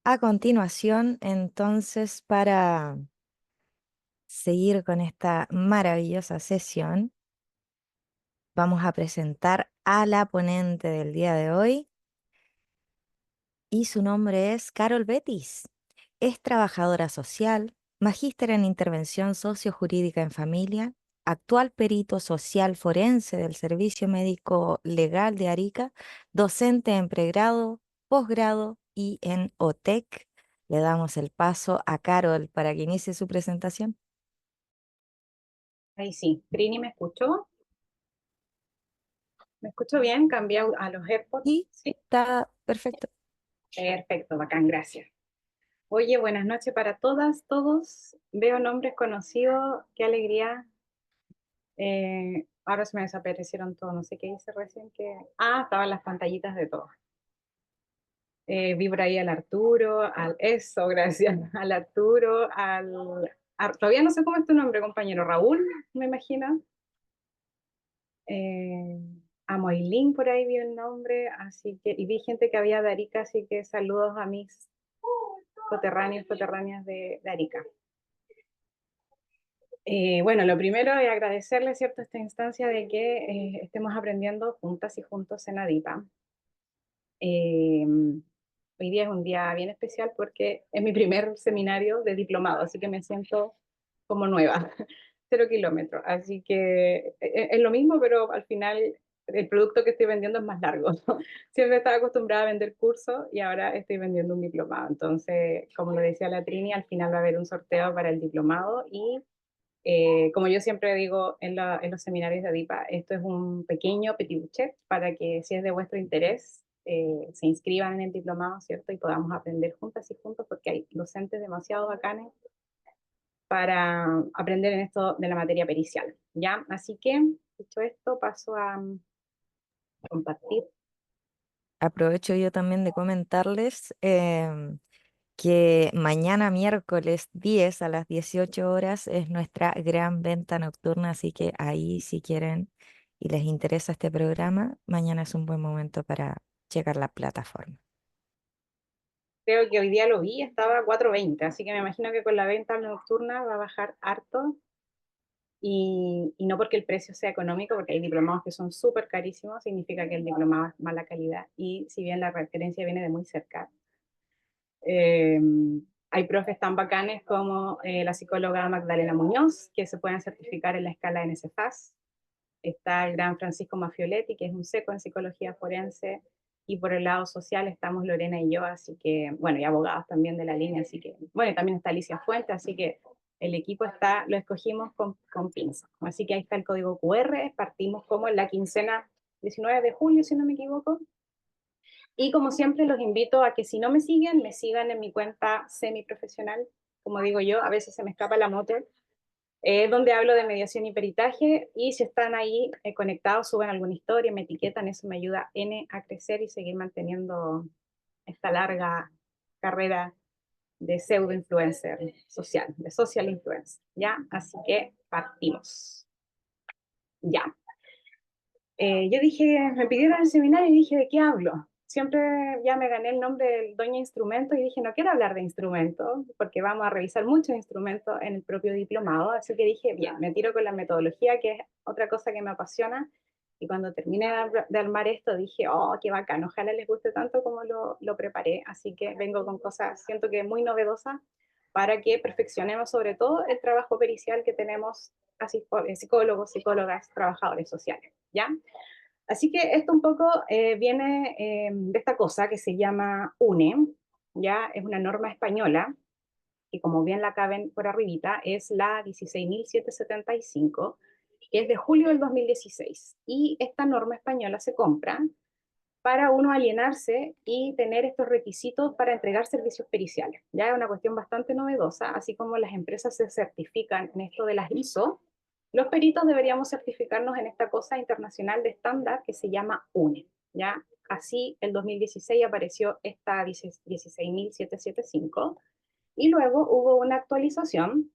A continuación, entonces, para seguir con esta maravillosa sesión, vamos a presentar a la ponente del día de hoy y su nombre es Carol Betis. Es trabajadora social, magíster en intervención sociojurídica en familia, actual perito social forense del Servicio Médico Legal de Arica, docente en pregrado, posgrado y en OTEC. Le damos el paso a Carol para que inicie su presentación. Ahí sí. Trini, ¿me escuchó? ¿Me escucho bien? Cambié a los AirPods. Y Sí, está perfecto. perfecto, bacán, gracias. Oye, buenas noches para todas, todos. Veo nombres conocidos, qué alegría. Ahora se me desaparecieron todos, no sé qué hice recién que... Ah, estaban las pantallitas de todos. Vi por ahí al Arturo, al eso, gracias, al Arturo, todavía no sé cómo es tu nombre, compañero, Raúl, me imagino. Eh, a Moilín por ahí vi el nombre, así que, y vi gente que había de Arica, así que saludos a mis coterráneos, coterráneas de Arica. Bueno, lo primero es agradecerle, ¿cierto?, esta instancia de que estemos aprendiendo juntas y juntos en ADIPA. Eh, Hoy día es un día bien especial porque es mi primer seminario de diplomado, así que me siento como nueva, 0 kilómetros. Así que es lo mismo, pero al final el producto que estoy vendiendo es más largo, ¿no? Siempre estaba acostumbrada a vender cursos y ahora estoy vendiendo un diplomado. Entonces, como lo decía la Trini, al final va a haber un sorteo para el diplomado y como yo siempre digo en los seminarios de ADIPA, esto es un pequeño petit budget para que si es de vuestro interés, se inscriban en el diplomado, ¿cierto? Y podamos aprender juntas y juntos porque hay docentes demasiado bacanes para aprender en esto de la materia pericial, ¿ya? Así que, dicho esto, paso a compartir. Aprovecho yo también de comentarles que mañana miércoles 10 a las 18 horas es nuestra gran venta nocturna, así que ahí si quieren y les interesa este programa, mañana es un buen momento para checar la plataforma. Creo que hoy día lo vi, estaba a 4.20, así que me imagino que con la venta nocturna va a bajar harto. Y no porque el precio sea económico, porque hay diplomados que son súper carísimos, significa que el diplomado es mala calidad. Y si bien la referencia viene de muy cerca, eh, hay profes tan bacanes como la psicóloga Magdalena Muñoz, que se pueden certificar en la escala NSFAS. Está el gran Francisco Maffioletti, que es un seco en psicología forense. Y por el lado social estamos Lorena y yo, así que, bueno, y abogados también de la línea, así que, bueno, y también está Alicia Fuente, así que el equipo está, lo escogimos con pinza. Así que ahí está el código QR, partimos como en la quincena 19 de julio, si no me equivoco. Y como siempre, los invito a que si no me sigan en mi cuenta semiprofesional. Como digo yo, a veces se me escapa la moto, donde hablo de mediación y peritaje. Y si están ahí conectados, suben alguna historia, me etiquetan, eso me ayuda N a crecer y seguir manteniendo esta larga carrera de pseudo influencer social, de social influencer. ¿Ya? Así que partimos. Ya. Yo dije, me pidieron el seminario y dije, ¿de qué hablo? Siempre ya me gané el nombre del Doña Instrumento y dije, no quiero hablar de instrumentos, porque vamos a revisar muchos instrumentos en el propio diplomado. Así que dije, bien, me tiro con la metodología, que es otra cosa que me apasiona. Y cuando terminé de armar esto, dije, oh, qué bacán, ojalá les guste tanto como lo preparé. Así que vengo con cosas, siento que muy novedosas, para que perfeccionemos sobre todo el trabajo pericial que tenemos a psicólogos, psicólogas, trabajadores sociales. ¿Ya? Así que esto un poco viene de esta cosa que se llama UNE, ya es una norma española, que como bien la caben por arribita, es la 16.775, que es de julio del 2016. Y esta norma española se compra para uno alienarse y tener estos requisitos para entregar servicios periciales. Ya es una cuestión bastante novedosa, así como las empresas se certifican en esto de las ISO, los peritos deberíamos certificarnos en esta cosa internacional de estándar que se llama UNE. ¿Ya? Así, el 2016 apareció esta 16.775 y luego hubo una actualización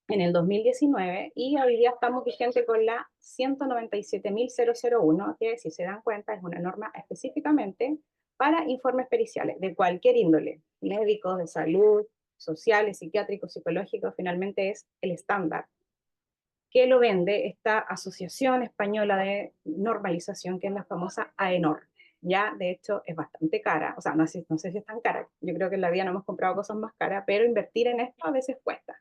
en el 2019 y hoy día estamos vigentes con la 197.001, que si se dan cuenta es una norma específicamente para informes periciales de cualquier índole, médicos, de salud, sociales, psiquiátricos, psicológicos, finalmente es el estándar que lo vende esta Asociación Española de Normalización, que es la famosa AENOR. Ya, de hecho, es bastante cara, o sea, no sé si es tan cara, yo creo que en la vida no hemos comprado cosas más caras, pero invertir en esto a veces cuesta,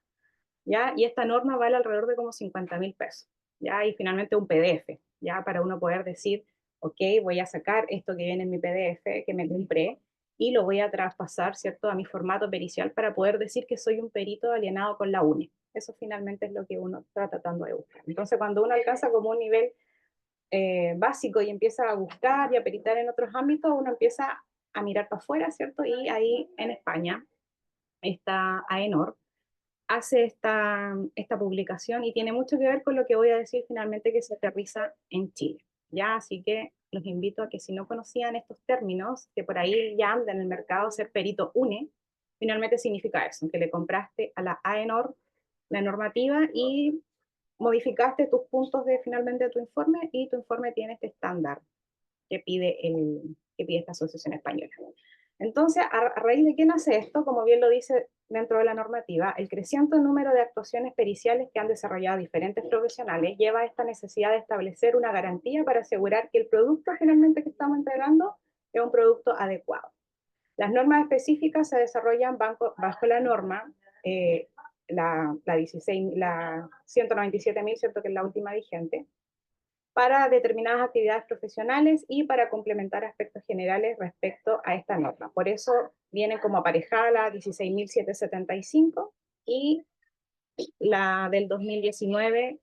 ¿ya? Y esta norma vale alrededor de como 50.000 pesos, ¿ya? Y finalmente un PDF, ¿ya? Para uno poder decir, ok, voy a sacar esto que viene en mi PDF, que me compré, y lo voy a traspasar, ¿cierto?, a mi formato pericial para poder decir que soy un perito alienado con la UNE. Eso finalmente es lo que uno está tratando de buscar. Entonces, cuando uno alcanza como un nivel básico y empieza a buscar y a peritar en otros ámbitos, uno empieza a mirar para afuera, ¿cierto? Y ahí en España está AENOR, hace esta publicación y tiene mucho que ver con lo que voy a decir finalmente que se aterriza en Chile. ¿Ya? Así que los invito a que si no conocían estos términos, que por ahí ya andan en el mercado, ser perito UNE, finalmente significa eso, que le compraste a la AENOR la normativa y modificaste tus puntos de finalmente tu informe y tu informe tiene este estándar que pide esta asociación española. Entonces, a raíz de qué nace esto, como bien lo dice dentro de la normativa, el creciente número de actuaciones periciales que han desarrollado diferentes profesionales lleva a esta necesidad de establecer una garantía para asegurar que el producto finalmente que estamos entregando es un producto adecuado. Las normas específicas se desarrollan bajo la norma, la 197.000, ¿cierto?, que es la última vigente, para determinadas actividades profesionales y para complementar aspectos generales respecto a esta norma. Por eso viene como aparejada la 16.775 y la del 2019,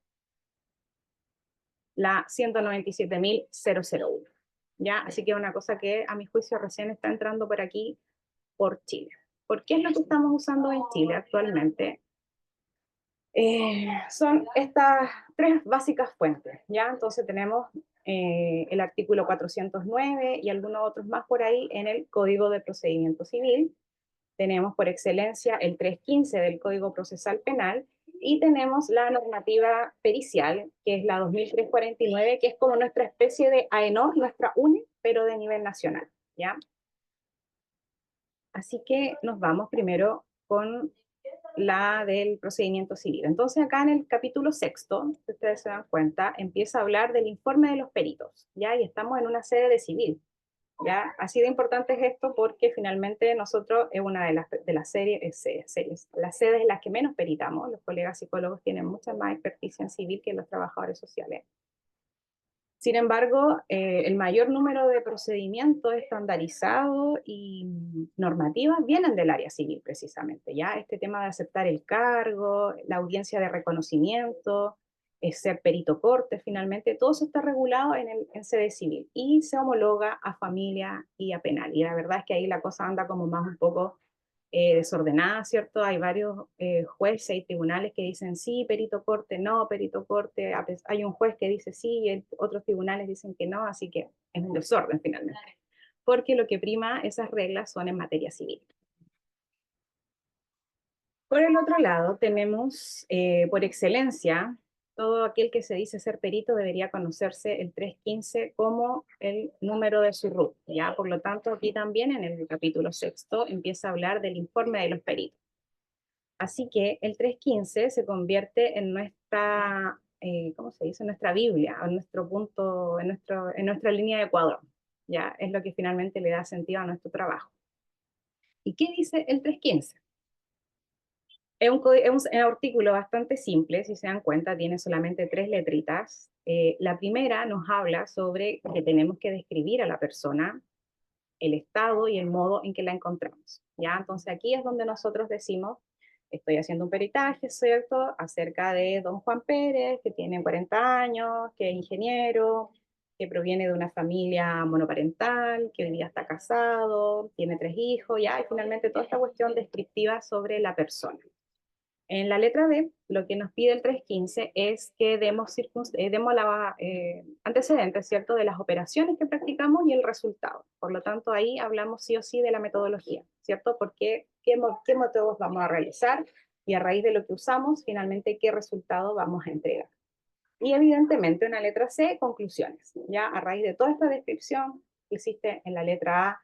la 197.001. ¿Ya? Así que es una cosa que a mi juicio recién está entrando por aquí, por Chile. ¿Por qué es lo que estamos usando en Chile actualmente? Son estas tres básicas fuentes, ¿ya? Entonces tenemos el artículo 409 y algunos otros más por ahí en el Código de Procedimiento Civil. Tenemos por excelencia el 315 del Código Procesal Penal y tenemos la normativa pericial, que es la 2349, que es como nuestra especie de AENOR, nuestra UNE, pero de nivel nacional, ¿ya? Así que nos vamos primero con la del procedimiento civil. Entonces acá en el capítulo sexto, si ustedes se dan cuenta, empieza a hablar del informe de los peritos, ¿ya? Y estamos en una sede de civil, ¿ya? Así de importante es esto porque finalmente nosotros es una de las series, las sedes en las que menos peritamos. Los colegas psicólogos tienen mucha más experticia en civil que los trabajadores sociales. Sin embargo, el mayor número de procedimientos estandarizados y normativas vienen del área civil precisamente, ¿ya? Este tema de aceptar el cargo, la audiencia de reconocimiento, ser perito corte, finalmente, todo eso está regulado en sede civil y se homologa a familia y a penal. Y la verdad es que ahí la cosa anda como más un poco desordenada, ¿cierto? Hay varios jueces y tribunales que dicen sí, perito corte, no, perito corte, hay un juez que dice sí y otros tribunales dicen que no, así que es un desorden finalmente, porque lo que prima esas reglas son en materia civil. Por el otro lado, tenemos por excelencia, todo aquel que se dice ser perito debería conocerse el 315 como el número de su RUT, ¿ya? Por lo tanto, aquí también en el capítulo sexto empieza a hablar del informe de los peritos. Así que el 315 se convierte en nuestra, ¿cómo se dice? Nuestra Biblia, en nuestro punto, en nuestra línea de Ecuador. Ya es lo que finalmente le da sentido a nuestro trabajo. ¿Y qué dice el 315? Es un artículo bastante simple, si se dan cuenta, tiene solamente tres letritas. La primera nos habla sobre que tenemos que describir a la persona, el estado y el modo en que la encontramos. ¿Ya? Entonces aquí es donde nosotros decimos, estoy haciendo un peritaje, ¿cierto?, acerca de don Juan Pérez, que tiene 40 años, que es ingeniero, que proviene de una familia monoparental, que hoy día está casado, tiene 3 hijos, ¿ya? Y finalmente toda esta cuestión descriptiva sobre la persona. En la letra B, lo que nos pide el 315 es que demos antecedentes, ¿cierto?, de las operaciones que practicamos y el resultado. Por lo tanto, ahí hablamos sí o sí de la metodología, ¿cierto? Porque qué métodos vamos a realizar y a raíz de lo que usamos, finalmente, qué resultado vamos a entregar. Y evidentemente una letra C, conclusiones. Ya a raíz de toda esta descripción que existe en la letra A,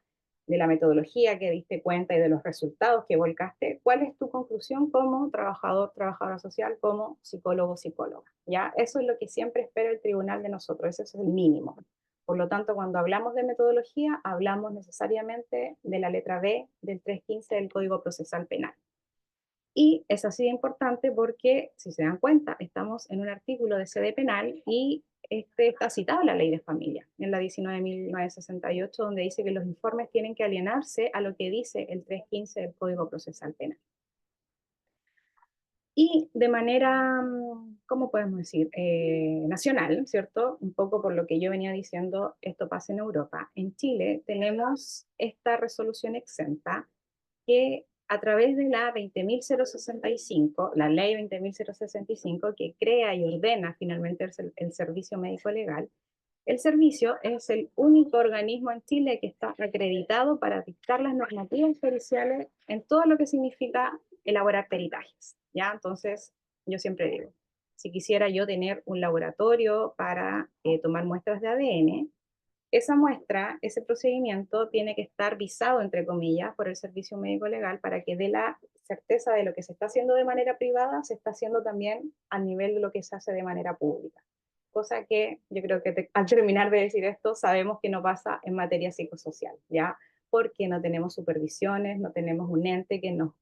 de la metodología que diste cuenta y de los resultados que volcaste, ¿cuál es tu conclusión como trabajador, trabajadora social, como psicólogo, psicóloga? ¿Ya? Eso es lo que siempre espera el tribunal de nosotros, ese es el mínimo. Por lo tanto, cuando hablamos de metodología, hablamos necesariamente de la letra B del 315 del Código Procesal Penal. Y es así de importante porque, si se dan cuenta, estamos en un artículo de sede penal y este está citado en la ley de familia, en la 19.968, donde dice que los informes tienen que alienarse a lo que dice el 315 del Código Procesal Penal. Y de manera, ¿cómo podemos decir? Nacional, ¿cierto? Un poco por lo que yo venía diciendo, esto pasa en Europa. En Chile tenemos esta resolución exenta que a través de la 20.065, la ley 20.065, que crea y ordena finalmente el servicio médico legal, el servicio es el único organismo en Chile que está acreditado para dictar las normativas periciales en todo lo que significa elaborar peritajes, ¿ya? Entonces, yo siempre digo, si quisiera yo tener un laboratorio para tomar muestras de ADN, esa muestra, ese procedimiento tiene que estar visado, entre comillas, por el servicio médico legal para que dé la certeza de lo que se está haciendo de manera privada, se está haciendo también a nivel de lo que se hace de manera pública. Cosa que yo creo que al terminar de decir esto, sabemos que no pasa en materia psicosocial, ¿ya? Porque no tenemos supervisiones, no tenemos un ente que nos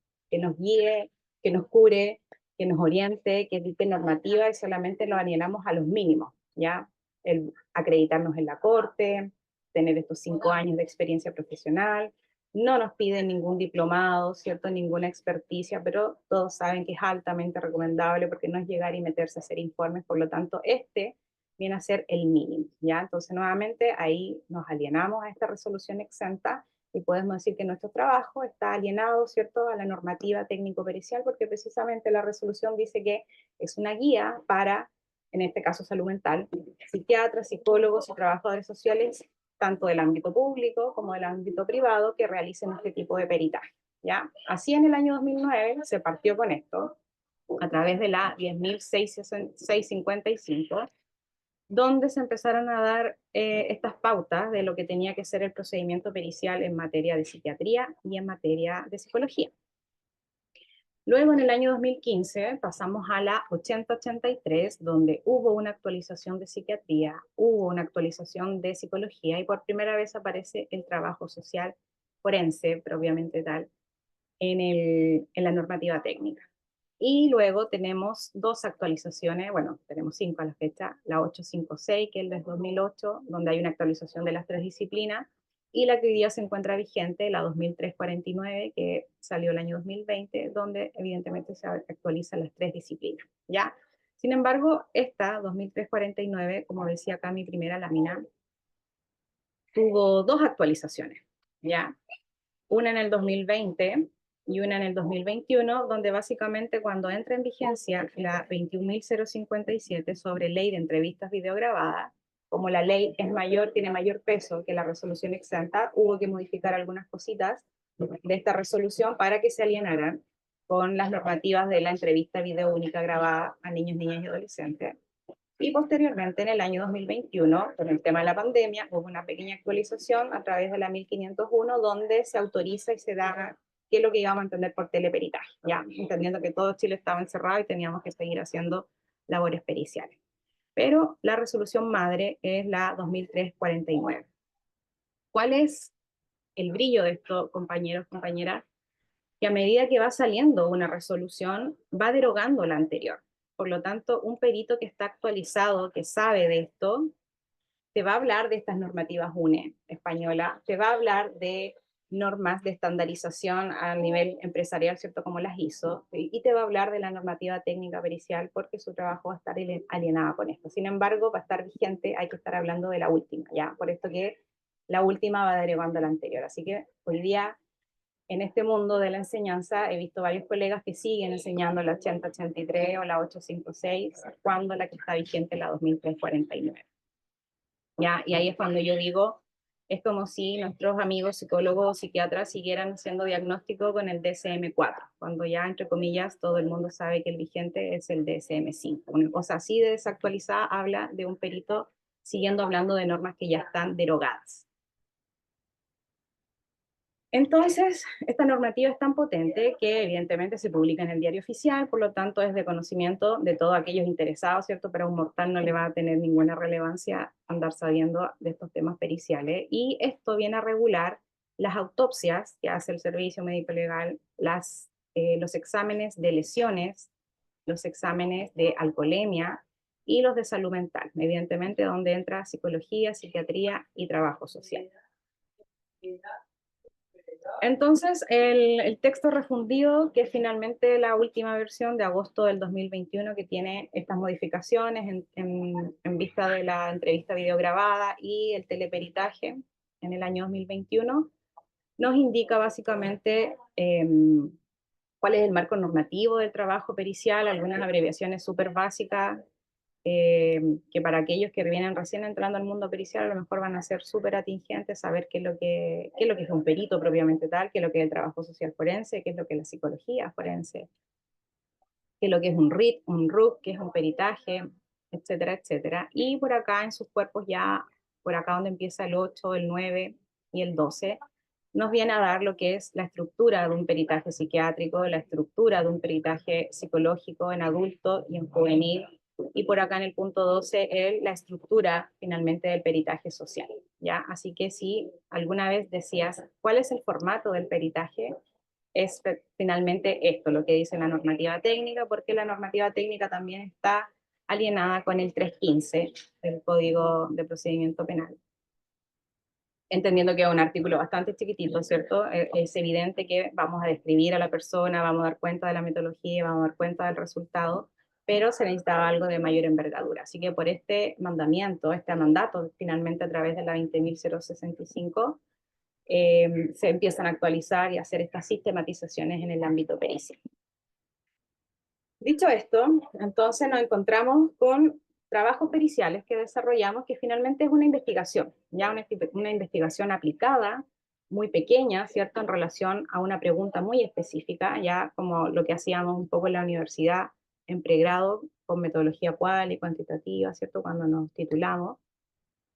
guíe, que nos cure, que nos oriente, que dicte normativa y solamente lo anhelamos a los mínimos, ¿ya? El acreditarnos en la corte, tener estos 5 años de experiencia profesional, no nos piden ningún diplomado, ¿cierto? Ninguna experticia, pero todos saben que es altamente recomendable porque no es llegar y meterse a hacer informes, por lo tanto, este viene a ser el mínimo, ¿ya? Entonces, nuevamente, ahí nos alienamos a esta resolución exenta y podemos decir que nuestro trabajo está alienado, ¿cierto?, a la normativa técnico-pericial, porque precisamente la resolución dice que es una guía para, en este caso, salud mental, psiquiatras, psicólogos y trabajadores sociales tanto del ámbito público como del ámbito privado, que realicen este tipo de peritaje, ¿ya? Así en el año 2009 se partió con esto, a través de la 10.655, donde se empezaron a dar estas pautas de lo que tenía que ser el procedimiento pericial en materia de psiquiatría y en materia de psicología. Luego, en el año 2015, pasamos a la 8083, donde hubo una actualización de psiquiatría, hubo una actualización de psicología y por primera vez aparece el trabajo social forense, propiamente tal, en la normativa técnica. Y luego tenemos dos actualizaciones, bueno, tenemos 5 a la fecha, la 856, que es el de 2008, donde hay una actualización de las 3 disciplinas, y la que hoy día se encuentra vigente, la 2349, que salió el año 2020, donde evidentemente se actualizan las 3 disciplinas, ¿ya? Sin embargo, esta 2349, como decía acá mi primera lámina, tuvo dos actualizaciones, ¿ya? Una en el 2020 y una en el 2021, donde básicamente cuando entra en vigencia la 21.057 sobre ley de entrevistas videograbadas, como la ley es mayor, tiene mayor peso que la resolución exenta, hubo que modificar algunas cositas de esta resolución para que se alienaran con las normativas de la entrevista video única grabada a niños, niñas y adolescentes. Y posteriormente, en el año 2021, con el tema de la pandemia, hubo una pequeña actualización a través de la 1501, donde se autoriza y se da qué es lo que íbamos a entender por teleperitaje, ya entendiendo que todo Chile estaba encerrado y teníamos que seguir haciendo labores periciales. Pero la resolución madre es la 2349. ¿Cuál es el brillo de esto, compañeros, compañeras? Que a medida que va saliendo una resolución, va derogando la anterior. Por lo tanto, un perito que está actualizado, que sabe de esto, te va a hablar de estas normativas UNE española, te va a hablar de normas de estandarización a nivel empresarial, ¿cierto? Como las hizo, y te va a hablar de la normativa técnica pericial porque su trabajo va a estar alienada con esto. Sin embargo, para estar vigente hay que estar hablando de la última, ¿ya? Por esto que la última va derogando a la anterior. Así que hoy día en este mundo de la enseñanza he visto varios colegas que siguen enseñando la 8083 o la 856, cuando la que está vigente es la 2349. ¿Ya? Y ahí es cuando yo digo, es como si nuestros amigos psicólogos o psiquiatras siguieran haciendo diagnóstico con el DSM-4, cuando ya, entre comillas, todo el mundo sabe que el vigente es el DSM-5. Una cosa así de desactualizada habla de un perito siguiendo hablando de normas que ya están derogadas. Entonces, esta normativa es tan potente que evidentemente se publica en el diario oficial, por lo tanto es de conocimiento de todos aquellos interesados, ¿cierto? Pero a un mortal no le va a tener ninguna relevancia andar sabiendo de estos temas periciales. Y esto viene a regular las autopsias que hace el servicio médico legal, los exámenes de lesiones, los exámenes de alcoholemia y los de salud mental, evidentemente donde entra psicología, psiquiatría y trabajo social. Entonces, el texto refundido, que es finalmente la última versión de agosto del 2021, que tiene estas modificaciones en vista de la entrevista videograbada y el teleperitaje en el año 2021, nos indica básicamente cuál es el marco normativo del trabajo pericial, algunas abreviaciones súper básicas que para aquellos que vienen recién entrando al mundo pericial a lo mejor van a ser súper atingentes, saber qué es lo que es un perito propiamente tal, qué es lo que es el trabajo social forense, qué es lo que es la psicología forense, qué es lo que es un RIT, un RUC, qué es un peritaje, etcétera, etcétera. Y por acá en sus cuerpos ya, por acá donde empieza el 8, el 9 y el 12, nos viene a dar lo que es la estructura de un peritaje psiquiátrico, la estructura de un peritaje psicológico en adulto y en juvenil, y por acá en el punto 12, la estructura finalmente del peritaje social, ¿ya? Así que si alguna vez decías, ¿cuál es el formato del peritaje? Es finalmente esto, lo que dice la normativa técnica, porque la normativa técnica también está alienada con el 315 del Código de Procedimiento Penal. Entendiendo que es un artículo bastante chiquitito, ¿cierto? Es evidente que vamos a describir a la persona, vamos a dar cuenta de la metodología, vamos a dar cuenta del resultado, pero se necesitaba algo de mayor envergadura. Así que por este mandamiento, este mandato, finalmente a través de la 20.065, se empiezan a actualizar y a hacer estas sistematizaciones en el ámbito pericial. Dicho esto, entonces nos encontramos con trabajos periciales que desarrollamos, que finalmente es una investigación, ya una investigación aplicada, muy pequeña, ¿cierto?, en relación a una pregunta muy específica, ya como lo que hacíamos un poco en la universidad, en pregrado, con metodología cual y cuantitativa, ¿cierto?, cuando nos titulamos,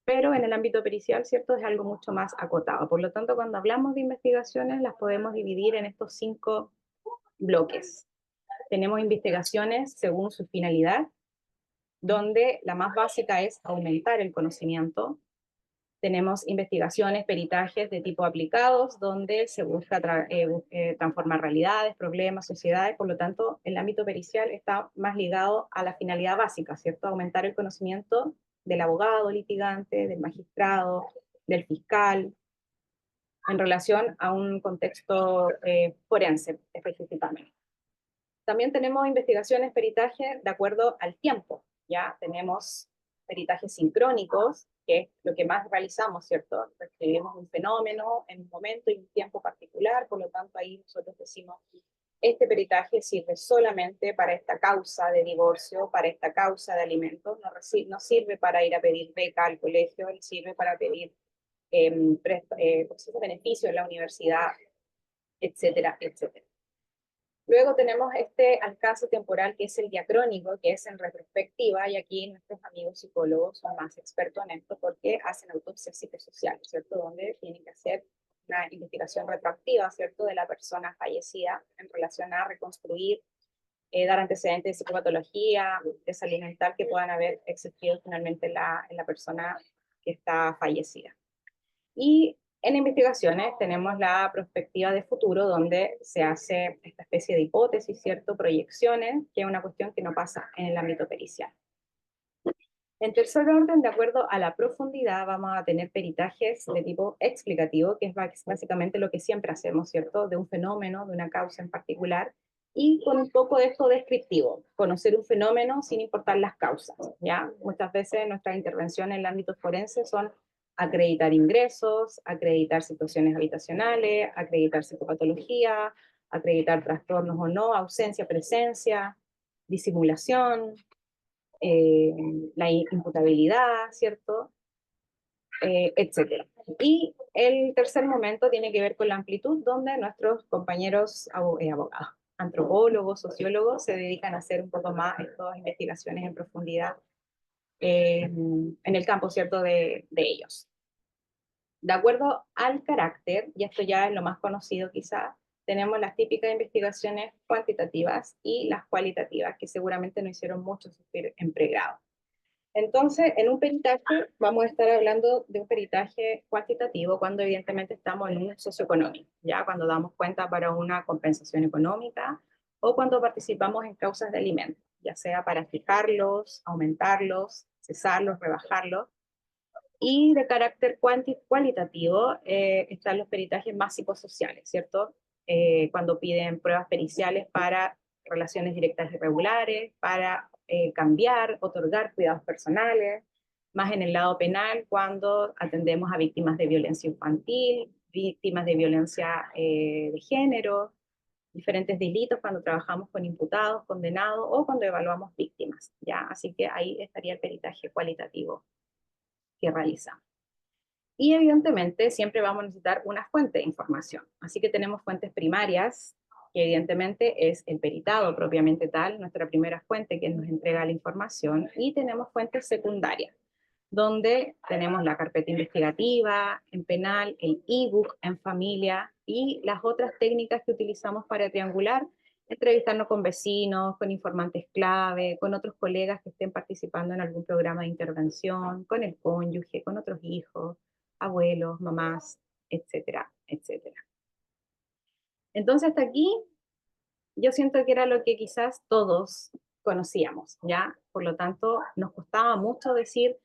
pero en el ámbito pericial, ¿cierto?, es algo mucho más acotado. Por lo tanto, cuando hablamos de investigaciones, las podemos dividir en estos 5 bloques. Tenemos investigaciones según su finalidad, donde la más básica es aumentar el conocimiento. Tenemos investigaciones, peritajes de tipo aplicados, donde se busca transformar realidades, problemas, sociedades. Por lo tanto, el ámbito pericial está más ligado a la finalidad básica, ¿cierto? Aumentar el conocimiento del abogado litigante, del magistrado, del fiscal, en relación a un contexto forense específicamente. También tenemos investigaciones, peritajes de acuerdo al tiempo. Ya tenemos peritajes sincrónicos, que es lo que más realizamos, ¿cierto? Describimos un fenómeno en un momento y un tiempo particular, por lo tanto ahí nosotros decimos, este peritaje sirve solamente para esta causa de divorcio, para esta causa de alimentos, no sirve para ir a pedir beca al colegio, sirve para pedir beneficios en la universidad, etcétera, etcétera. Luego tenemos este alcance temporal que es el diacrónico, que es en retrospectiva, y aquí nuestros amigos psicólogos son más expertos en esto porque hacen autopsias psicosociales, ¿cierto? Donde tienen que hacer una investigación retroactiva, ¿cierto? De la persona fallecida en relación a reconstruir, dar antecedentes de psicopatología, de salud mental que puedan haber existido finalmente en la persona que está fallecida. Y en investigaciones tenemos la perspectiva de futuro, donde se hace esta especie de hipótesis, ¿cierto? Proyecciones, que es una cuestión que no pasa en el ámbito pericial. En tercer orden, de acuerdo a la profundidad, vamos a tener peritajes de tipo explicativo, que es básicamente lo que siempre hacemos, ¿cierto? De un fenómeno, de una causa en particular, y con un poco de esto descriptivo, conocer un fenómeno sin importar las causas, ¿ya? Muchas veces nuestras intervenciones en el ámbito forense son acreditar ingresos, acreditar situaciones habitacionales, acreditar psicopatología, acreditar trastornos o no, ausencia, presencia, disimulación, eh, la imputabilidad, ¿cierto? Etcétera. Y el tercer momento tiene que ver con la amplitud, donde nuestros compañeros abogados, antropólogos, sociólogos, se dedican a hacer un poco más estas investigaciones en profundidad en el campo, ¿cierto?, de ellos. De acuerdo al carácter, y esto ya es lo más conocido quizá, tenemos las típicas investigaciones cuantitativas y las cualitativas, que seguramente no hicieron mucho en pregrado. Entonces, en un peritaje vamos a estar hablando de un peritaje cuantitativo cuando evidentemente estamos en un socioeconómico, ya cuando damos cuenta para una compensación económica o cuando participamos en causas de alimentos, ya sea para fijarlos, aumentarlos, cesarlos, rebajarlos. Y de carácter cualitativo están los peritajes más psicosociales, ¿cierto? Cuando piden pruebas periciales para relaciones directas irregulares, para cambiar, otorgar cuidados personales, más en el lado penal, cuando atendemos a víctimas de violencia infantil, víctimas de violencia de género, diferentes delitos cuando trabajamos con imputados, condenados o cuando evaluamos víctimas, ¿ya? Así que ahí estaría el peritaje cualitativo que realizamos. Y evidentemente siempre vamos a necesitar una fuente de información. Así que tenemos fuentes primarias, que evidentemente es el peritado propiamente tal, nuestra primera fuente que nos entrega la información, y tenemos fuentes secundarias, donde tenemos la carpeta investigativa, en penal, el ebook en familia y las otras técnicas que utilizamos para triangular, entrevistarnos con vecinos, con informantes clave, con otros colegas que estén participando en algún programa de intervención, con el cónyuge, con otros hijos, abuelos, mamás, etcétera, etcétera. Entonces, hasta aquí yo siento que era lo que quizás todos conocíamos, ¿ya? Por lo tanto, nos costaba mucho decir,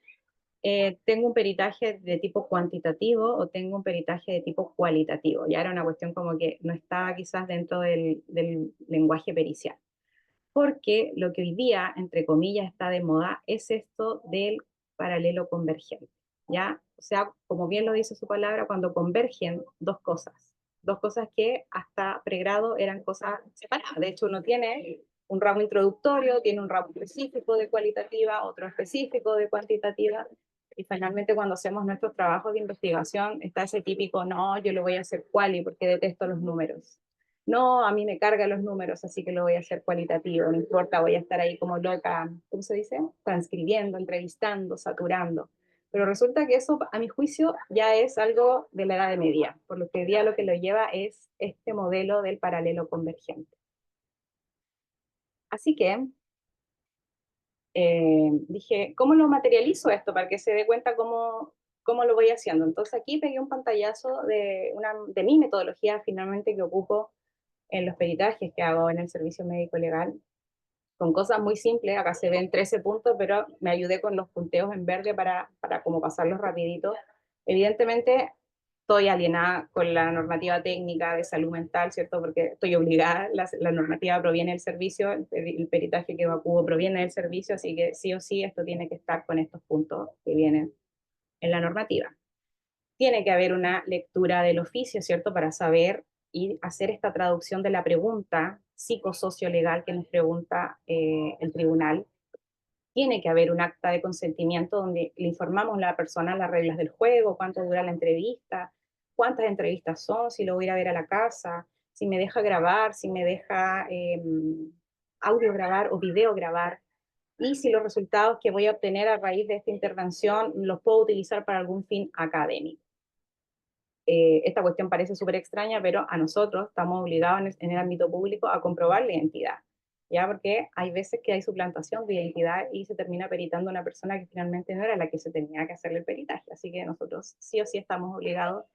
tengo un peritaje de tipo cuantitativo o tengo un peritaje de tipo cualitativo. Ya era una cuestión como que no estaba quizás dentro del lenguaje pericial. Porque lo que hoy día, entre comillas, está de moda es esto del paralelo convergente, ¿ya? O sea, como bien lo dice su palabra, cuando convergen dos cosas que hasta pregrado eran cosas separadas. De hecho, uno tiene un ramo introductorio, tiene un ramo específico de cualitativa, otro específico de cuantitativa, y finalmente cuando hacemos nuestros trabajos de investigación está ese típico, no, yo lo voy a hacer quali porque detesto los números. No, a mí me cargan los números, así que lo voy a hacer cualitativo, no importa, voy a estar ahí como loca, ¿cómo se dice? Transcribiendo, entrevistando, saturando. Pero resulta que eso, a mi juicio, ya es algo de la edad de media, por lo que hoy día lo que lo lleva es este modelo del paralelo convergente. Así que dije, ¿cómo lo materializo esto para que se dé cuenta cómo lo voy haciendo? Entonces aquí pegué un pantallazo de mi metodología finalmente que ocupo en los peritajes que hago en el servicio médico legal, con cosas muy simples. Acá se ven 13 puntos, pero me ayudé con los punteos en verde para como pasarlos rapidito. Evidentemente, estoy alienada con la normativa técnica de salud mental, ¿cierto? Porque estoy obligada, la normativa proviene del servicio, el peritaje que evacuo proviene del servicio, así que sí o sí esto tiene que estar con estos puntos que vienen en la normativa. Tiene que haber una lectura del oficio, ¿cierto? Para saber y hacer esta traducción de la pregunta psicosocio-legal que nos pregunta el tribunal. Tiene que haber un acta de consentimiento donde le informamos a la persona las reglas del juego, cuánto dura la entrevista, cuántas entrevistas son, si lo voy a ir a ver a la casa, si me deja grabar, si me deja audio grabar o video grabar, y si los resultados que voy a obtener a raíz de esta intervención los puedo utilizar para algún fin académico. Esta cuestión parece súper extraña, pero a nosotros estamos obligados en el ámbito público a comprobar la identidad, ¿ya? Porque hay veces que hay suplantación de identidad y se termina peritando una persona que finalmente no era la que se tenía que hacerle el peritaje. Así que nosotros sí o sí estamos obligados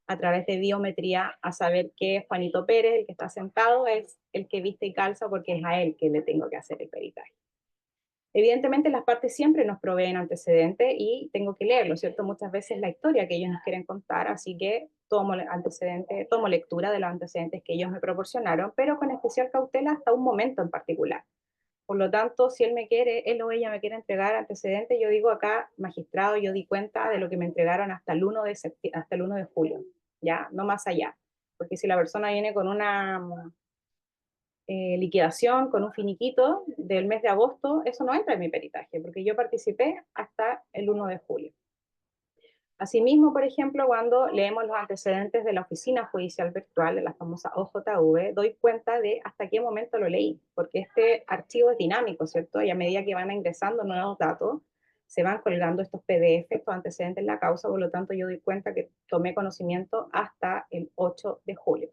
a través de biometría a saber que Juanito Pérez, el que está sentado, es el que viste y calza porque es a él que le tengo que hacer el peritaje. Evidentemente las partes siempre nos proveen antecedentes y tengo que leerlo, ¿cierto? Muchas veces la historia que ellos nos quieren contar, así que tomo antecedentes, tomo lectura de los antecedentes que ellos me proporcionaron, pero con especial cautela hasta un momento en particular. Por lo tanto, si él me quiere, él o ella me quiere entregar antecedentes, yo digo acá, magistrado, yo di cuenta de lo que me entregaron hasta el 1 hasta el 1 de julio, ya, no más allá. Porque si la persona viene con una liquidación con un finiquito del mes de agosto, eso no entra en mi peritaje, porque yo participé hasta el 1 de julio. Asimismo, por ejemplo, cuando leemos los antecedentes de la oficina judicial virtual, de la famosa OJV, doy cuenta de hasta qué momento lo leí, porque este archivo es dinámico, ¿cierto? Y a medida que van ingresando nuevos datos, se van colgando estos PDF, estos antecedentes en la causa, por lo tanto yo doy cuenta que tomé conocimiento hasta el 8 de julio.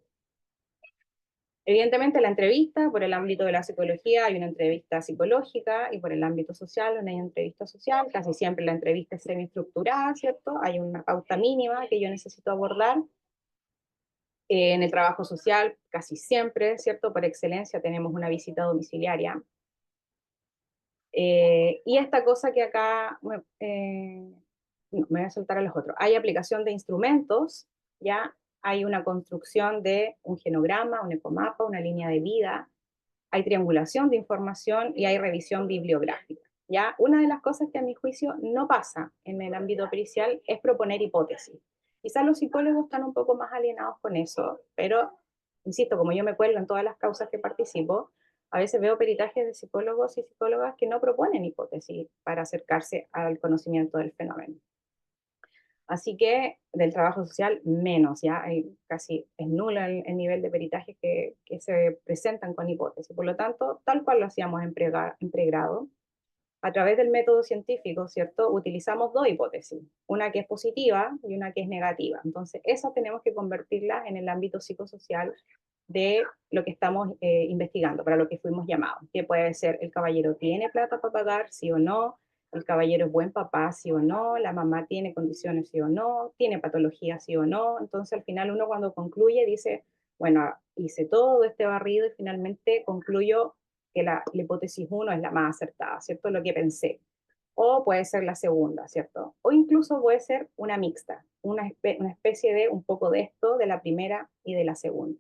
Evidentemente la entrevista, por el ámbito de la psicología hay una entrevista psicológica y por el ámbito social una entrevista social, casi siempre la entrevista es semiestructurada, ¿cierto? Hay una pauta mínima que yo necesito abordar. En el trabajo social, casi siempre, ¿cierto? Por excelencia tenemos una visita domiciliaria. Y esta cosa que acá, no, me voy a soltar a los otros. Hay aplicación de instrumentos, ya hay una construcción de un genograma, un ecomapa, una línea de vida, hay triangulación de información y hay revisión bibliográfica. ¿Ya? Una de las cosas que a mi juicio no pasa en el ámbito pericial es proponer hipótesis. Quizás los psicólogos están un poco más alienados con eso, pero, insisto, como yo me cuelgo en todas las causas que participo, a veces veo peritajes de psicólogos y psicólogas que no proponen hipótesis para acercarse al conocimiento del fenómeno. Así que del trabajo social menos, ya hay casi es nulo el nivel de peritajes que se presentan con hipótesis. Por lo tanto, tal cual lo hacíamos en pregrado, a través del método científico, ¿cierto? Utilizamos dos hipótesis, una que es positiva y una que es negativa. Entonces, esas tenemos que convertirlas en el ámbito psicosocial de lo que estamos investigando, para lo que fuimos llamados, que puede ser el caballero tiene plata para pagar, sí o no, el caballero es buen papá, sí o no, la mamá tiene condiciones, sí o no, tiene patología, sí o no. Entonces, al final uno cuando concluye dice, bueno, hice todo este barrido y finalmente concluyo que la hipótesis 1 es la más acertada, ¿cierto? Lo que pensé. O puede ser la segunda, ¿cierto? O incluso puede ser una mixta, una especie de un poco de esto, de la primera y de la segunda.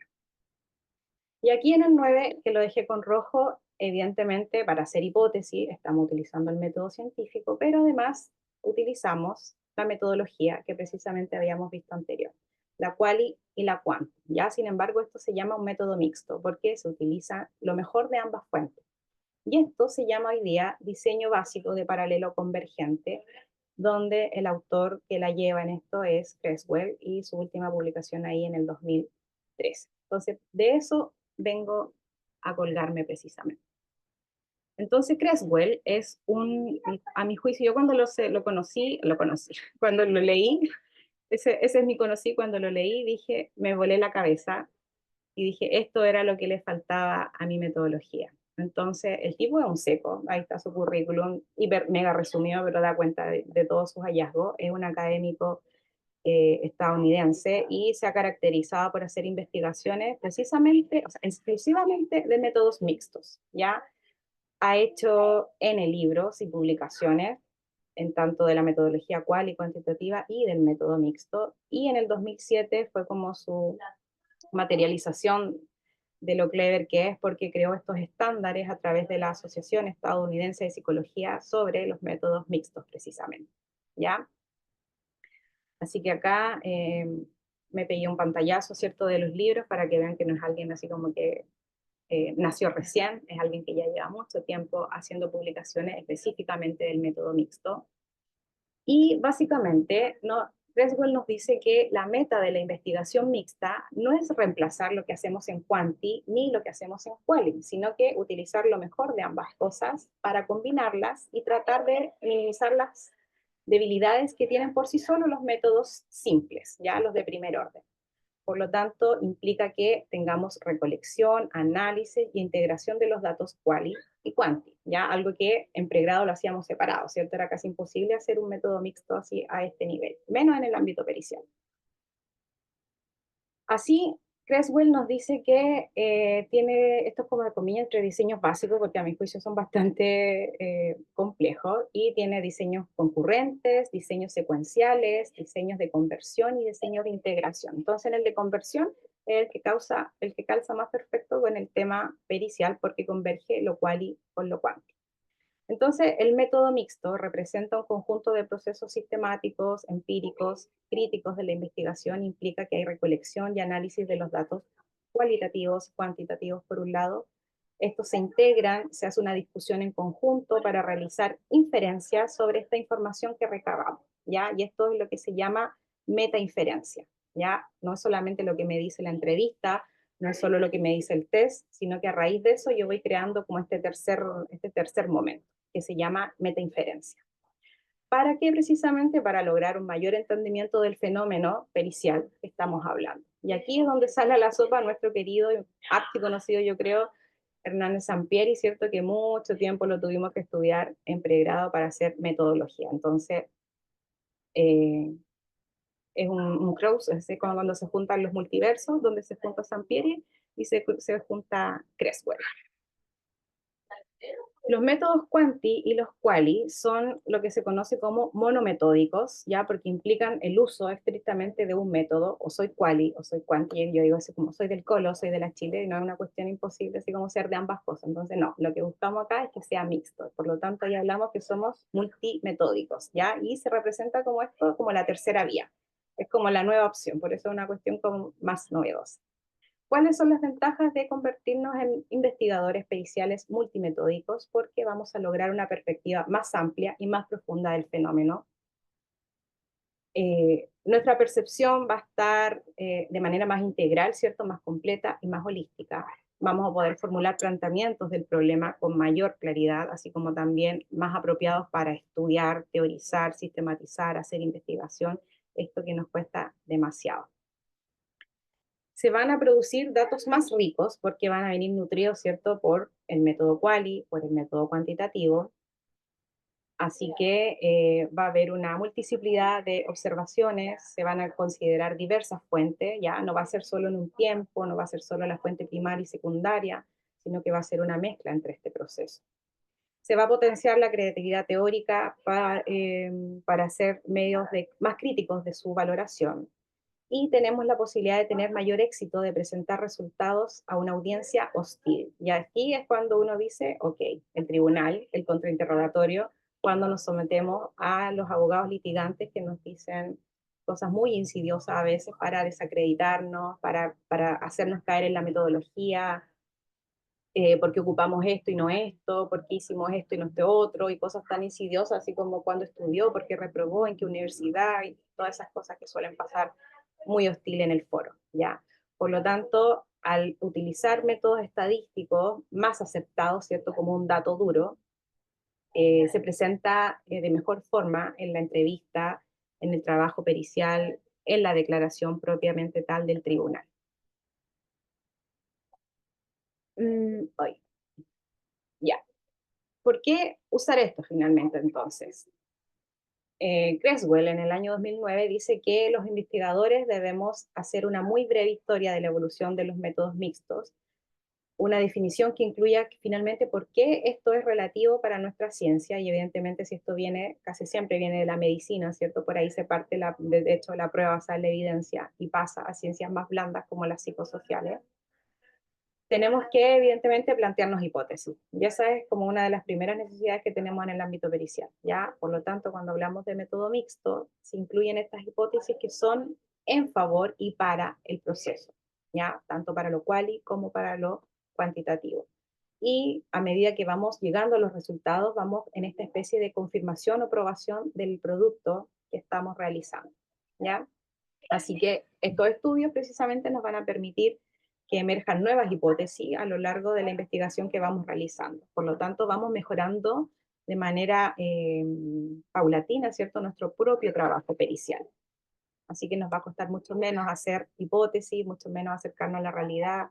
Y aquí en el 9, que lo dejé con rojo, evidentemente para hacer hipótesis estamos utilizando el método científico, pero además utilizamos la metodología que precisamente habíamos visto anterior, la quali y la quant. Ya, sin embargo, esto se llama un método mixto porque se utiliza lo mejor de ambas fuentes. Y esto se llama hoy día diseño básico de paralelo convergente, donde el autor que la lleva en esto es Creswell y su última publicación ahí en el 2013. Entonces, de eso vengo a colgarme precisamente. Entonces, Creswell es a mi juicio, yo cuando lo conocí, cuando lo leí, ese es mi conocí, cuando lo leí dije, me volé la cabeza y dije, esto era lo que le faltaba a mi metodología. Entonces, el tipo es un seco, ahí está su currículum, hiper, mega resumido, pero da cuenta de todos sus hallazgos. Es un académico estadounidense y se ha caracterizado por hacer investigaciones precisamente, o sea, exclusivamente de métodos mixtos, ¿ya? Ha hecho N libros y publicaciones, en tanto de la metodología cual y cuantitativa y del método mixto, y en el 2007 fue como su materialización de lo clever que es, porque creó estos estándares a través de la Asociación Estadounidense de Psicología sobre los métodos mixtos, precisamente. ¿Ya? Así que acá me pegué un pantallazo, ¿cierto?, de los libros para que vean que no es alguien así como que nació recién, es alguien que ya lleva mucho tiempo haciendo publicaciones específicamente del método mixto. Y básicamente, no, Creswell nos dice que la meta de la investigación mixta no es reemplazar lo que hacemos en Quanti ni lo que hacemos en Quali, sino que utilizar lo mejor de ambas cosas para combinarlas y tratar de minimizar las debilidades que tienen por sí solos los métodos simples, ya los de primer orden. Por lo tanto, implica que tengamos recolección, análisis e integración de los datos quali y quanti, ¿ya? Algo que en pregrado lo hacíamos separado, ¿cierto? Era casi imposible hacer un método mixto así a este nivel, menos en el ámbito pericial. Así, Creswell nos dice que tiene estos como de comillas entre diseños básicos, porque a mi juicio son bastante complejos, y tiene diseños concurrentes, diseños secuenciales, diseños de conversión y diseños de integración. Entonces, en el de conversión es el que calza más perfecto con el tema pericial, porque converge lo quali con lo cuanti. Entonces, el método mixto representa un conjunto de procesos sistemáticos, empíricos, críticos de la investigación, implica que hay recolección y análisis de los datos cualitativos, cuantitativos por un lado. Estos se integran, se hace una discusión en conjunto para realizar inferencias sobre esta información que recabamos, ¿ya? Y esto es lo que se llama metainferencia, ¿ya? No es solamente lo que me dice la entrevista, no es solo lo que me dice el test, sino que a raíz de eso yo voy creando como este tercer momento que se llama metainferencia. ¿Para qué? Precisamente para lograr un mayor entendimiento del fenómeno pericial que estamos hablando. Y aquí es donde sale a la sopa nuestro querido y archiconocido, yo creo, Hernández Sampieri, ¿cierto? Que mucho tiempo lo tuvimos que estudiar en pregrado para hacer metodología. Entonces, eh, es un cross, es decir, como cuando se juntan los multiversos, donde se junta Sampieri y se junta Creswell. Los métodos quanti y los quali son lo que se conoce como monometódicos, ya porque implican el uso estrictamente de un método, o soy quali o soy quanti, yo digo así como soy del Colo, soy de la Chile, y no es una cuestión imposible así como ser de ambas cosas, entonces no, lo que buscamos acá es que sea mixto, por lo tanto ya hablamos que somos multimetódicos, ya, y se representa como esto, como la tercera vía, es como la nueva opción, por eso es una cuestión como más novedosa. ¿Cuáles son las ventajas de convertirnos en investigadores periciales multimetódicos? Porque vamos a lograr una perspectiva más amplia y más profunda del fenómeno. Nuestra percepción va a estar de manera más integral, ¿cierto? Más completa y más holística. Vamos a poder formular planteamientos del problema con mayor claridad, así como también más apropiados para estudiar, teorizar, sistematizar, hacer investigación, esto que nos cuesta demasiado. Se van a producir datos más ricos porque van a venir nutridos, ¿cierto?, por el método quali, por el método cuantitativo. Así que va a haber una multiplicidad de observaciones, se van a considerar diversas fuentes, ya no va a ser solo en un tiempo, no va a ser solo la fuente primaria y secundaria, sino que va a ser una mezcla entre este proceso. Se va a potenciar la creatividad teórica para hacer medios más críticos de su valoración y tenemos la posibilidad de tener mayor éxito de presentar resultados a una audiencia hostil. Y aquí es cuando uno dice, ok, el tribunal, el contrainterrogatorio, cuando nos sometemos a los abogados litigantes que nos dicen cosas muy insidiosas a veces para desacreditarnos, para hacernos caer en la metodología, por qué ocupamos esto y no esto, por qué hicimos esto y no este otro, y cosas tan insidiosas, así como cuándo estudió, por qué reprobó, en qué universidad, y todas esas cosas que suelen pasar muy hostil en el foro, ¿ya? Por lo tanto, al utilizar métodos estadísticos más aceptados, ¿cierto?, como un dato duro, se presenta de mejor forma en la entrevista, en el trabajo pericial, en la declaración propiamente tal del tribunal. Hoy, ya. ¿Por qué usar esto finalmente entonces? Creswell en el año 2009 dice que los investigadores debemos hacer una muy breve historia de la evolución de los métodos mixtos, una definición que incluya finalmente por qué esto es relativo para nuestra ciencia y evidentemente si esto viene, casi siempre viene de la medicina, ¿cierto? Por ahí se parte, de hecho, la prueba basada en la evidencia y pasa a ciencias más blandas como las psicosociales. Tenemos que, evidentemente, plantearnos hipótesis. Y esa es como una de las primeras necesidades que tenemos en el ámbito pericial. ¿Ya? Por lo tanto, cuando hablamos de método mixto, se incluyen estas hipótesis que son en favor y para el proceso, ¿ya? Tanto para lo quali como para lo cuantitativo. Y a medida que vamos llegando a los resultados, vamos en esta especie de confirmación o aprobación del producto que estamos realizando, ¿ya? Así que estos estudios precisamente nos van a permitir que emerjan nuevas hipótesis a lo largo de la investigación que vamos realizando. Por lo tanto, vamos mejorando de manera paulatina, ¿cierto?, nuestro propio trabajo pericial. Así que nos va a costar mucho menos hacer hipótesis, mucho menos acercarnos a la realidad.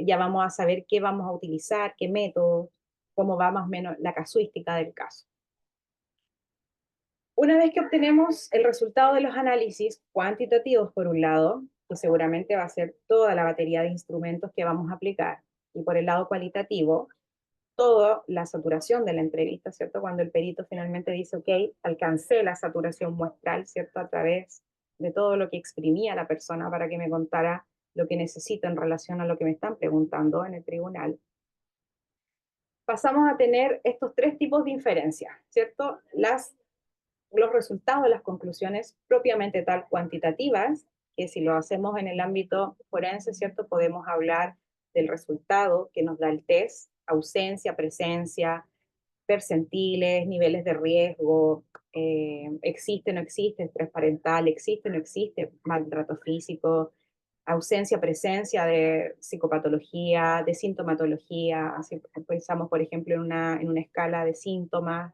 Ya vamos a saber qué vamos a utilizar, qué métodos, cómo va más o menos la casuística del caso. Una vez que obtenemos el resultado de los análisis cuantitativos, por un lado, que seguramente va a ser toda la batería de instrumentos que vamos a aplicar, y por el lado cualitativo, toda la saturación de la entrevista, ¿cierto? Cuando el perito finalmente dice, ok, alcancé la saturación muestral, ¿cierto? A través de todo lo que exprimía la persona para que me contara lo que necesito en relación a lo que me están preguntando en el tribunal. Pasamos a tener estos tres tipos de inferencias, ¿cierto? Los resultados de las conclusiones propiamente tal cuantitativas, que si lo hacemos en el ámbito forense, ¿cierto? Podemos hablar del resultado que nos da el test, ausencia, presencia, percentiles, niveles de riesgo, existe o no existe estrés parental, existe o no existe maltrato físico, ausencia, presencia de psicopatología, de sintomatología, así pensamos, por ejemplo, en una escala de síntomas,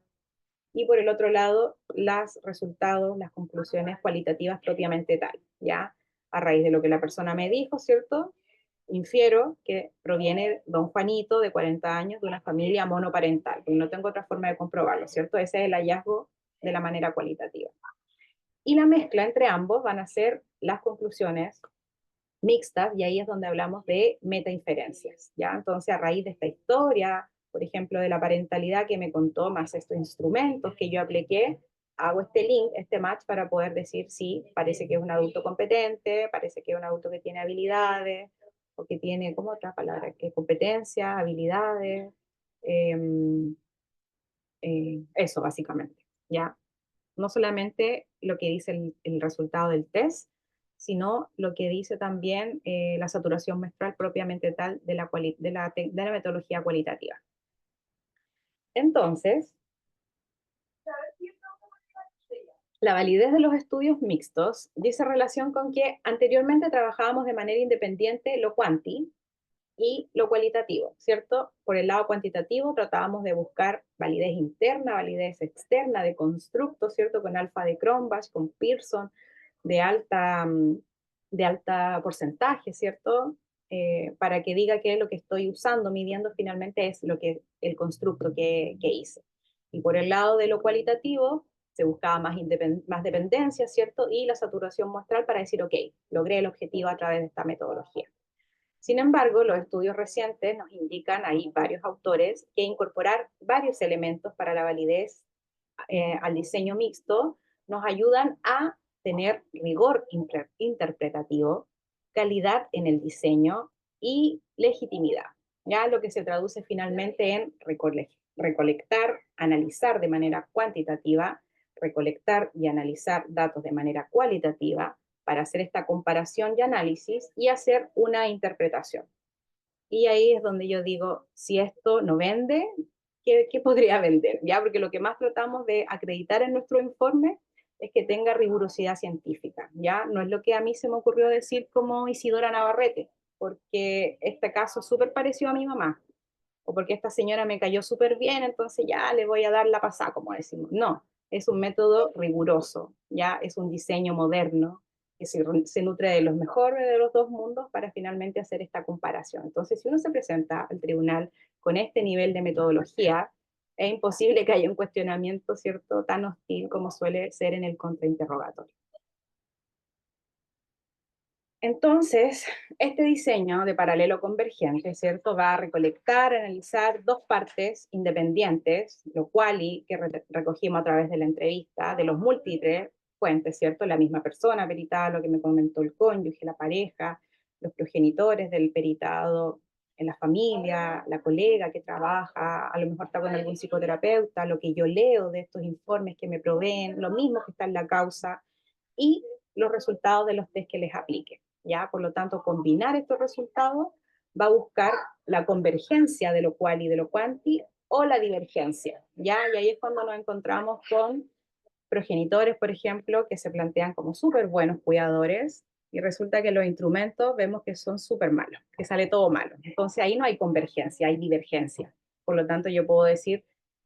y por el otro lado, los resultados, las conclusiones cualitativas propiamente tal, ¿ya? A raíz de lo que la persona me dijo, ¿cierto? Infiero que proviene don Juanito, de 40 años, de una familia monoparental, porque no tengo otra forma de comprobarlo, ¿cierto? Ese es el hallazgo de la manera cualitativa. Y la mezcla entre ambos van a ser las conclusiones mixtas, y ahí es donde hablamos de metainferencias, ¿ya? Entonces, a raíz de esta historia, por ejemplo, de la parentalidad que me contó, más estos instrumentos que yo apliqué, hago este link, este match para poder decir si parece que es un adulto competente, parece que es un adulto que tiene habilidades, o que tiene, ¿cómo otra palabra? Que competencias, habilidades, eh, eso básicamente, ¿ya? No solamente lo que dice el resultado del test, sino lo que dice también la saturación menstrual propiamente tal de la metodología cualitativa. Entonces, la validez de los estudios mixtos dice relación con que anteriormente trabajábamos de manera independiente lo quanti y lo cualitativo, ¿cierto? Por el lado cuantitativo tratábamos de buscar validez interna, validez externa de constructos, ¿cierto? Con alfa de Cronbach, con Pearson, de alta, de alta porcentaje, ¿cierto? Para que diga que lo que estoy usando, midiendo finalmente es lo que, el constructo que hice. Y por el lado de lo cualitativo, se buscaba más dependencia, ¿cierto? Y la saturación muestral para decir, ok, logré el objetivo a través de esta metodología. Sin embargo, los estudios recientes nos indican, hay varios autores, que incorporar varios elementos para la validez al diseño mixto nos ayudan a tener rigor interpretativo, calidad en el diseño y legitimidad, ya lo que se traduce finalmente en recolectar, analizar de manera cuantitativa, recolectar y analizar datos de manera cualitativa para hacer esta comparación y análisis y hacer una interpretación. Y ahí es donde yo digo, si esto no vende, ¿qué podría vender? ¿Ya? Porque lo que más tratamos de acreditar en nuestro informe es que tenga rigurosidad científica, ¿ya? No es lo que a mí se me ocurrió decir como Isidora Navarrete, porque este caso es súper parecido a mi mamá, o porque esta señora me cayó súper bien, entonces ya le voy a dar la pasada, como decimos. No, es un método riguroso, ya es un diseño moderno que se nutre de los mejores de los dos mundos para finalmente hacer esta comparación. Entonces, si uno se presenta al tribunal con este nivel de metodología, es imposible que haya un cuestionamiento, ¿cierto?, tan hostil como suele ser en el contrainterrogatorio. Entonces, este diseño de paralelo convergente, ¿cierto? Va a recolectar, analizar dos partes independientes, lo cual y que recogimos a través de la entrevista, de los múltiples fuentes, ¿cierto? La misma persona peritada, lo que me comentó el cónyuge, la pareja, los progenitores del peritado, en la familia, la colega que trabaja, a lo mejor está con algún psicoterapeuta, lo que yo leo de estos informes que me proveen, lo mismo que está en la causa, y los resultados de los test que les aplique. ¿Ya? Por lo tanto, combinar estos resultados va a buscar la convergencia de lo cual y de lo cuanti o la divergencia, ¿ya? Y ahí es cuando nos encontramos con progenitores, por ejemplo, que se plantean como súper buenos cuidadores y resulta que los instrumentos vemos que son súper malos, que sale todo malo. Entonces ahí no hay convergencia, hay divergencia. Por lo tanto, yo puedo decir,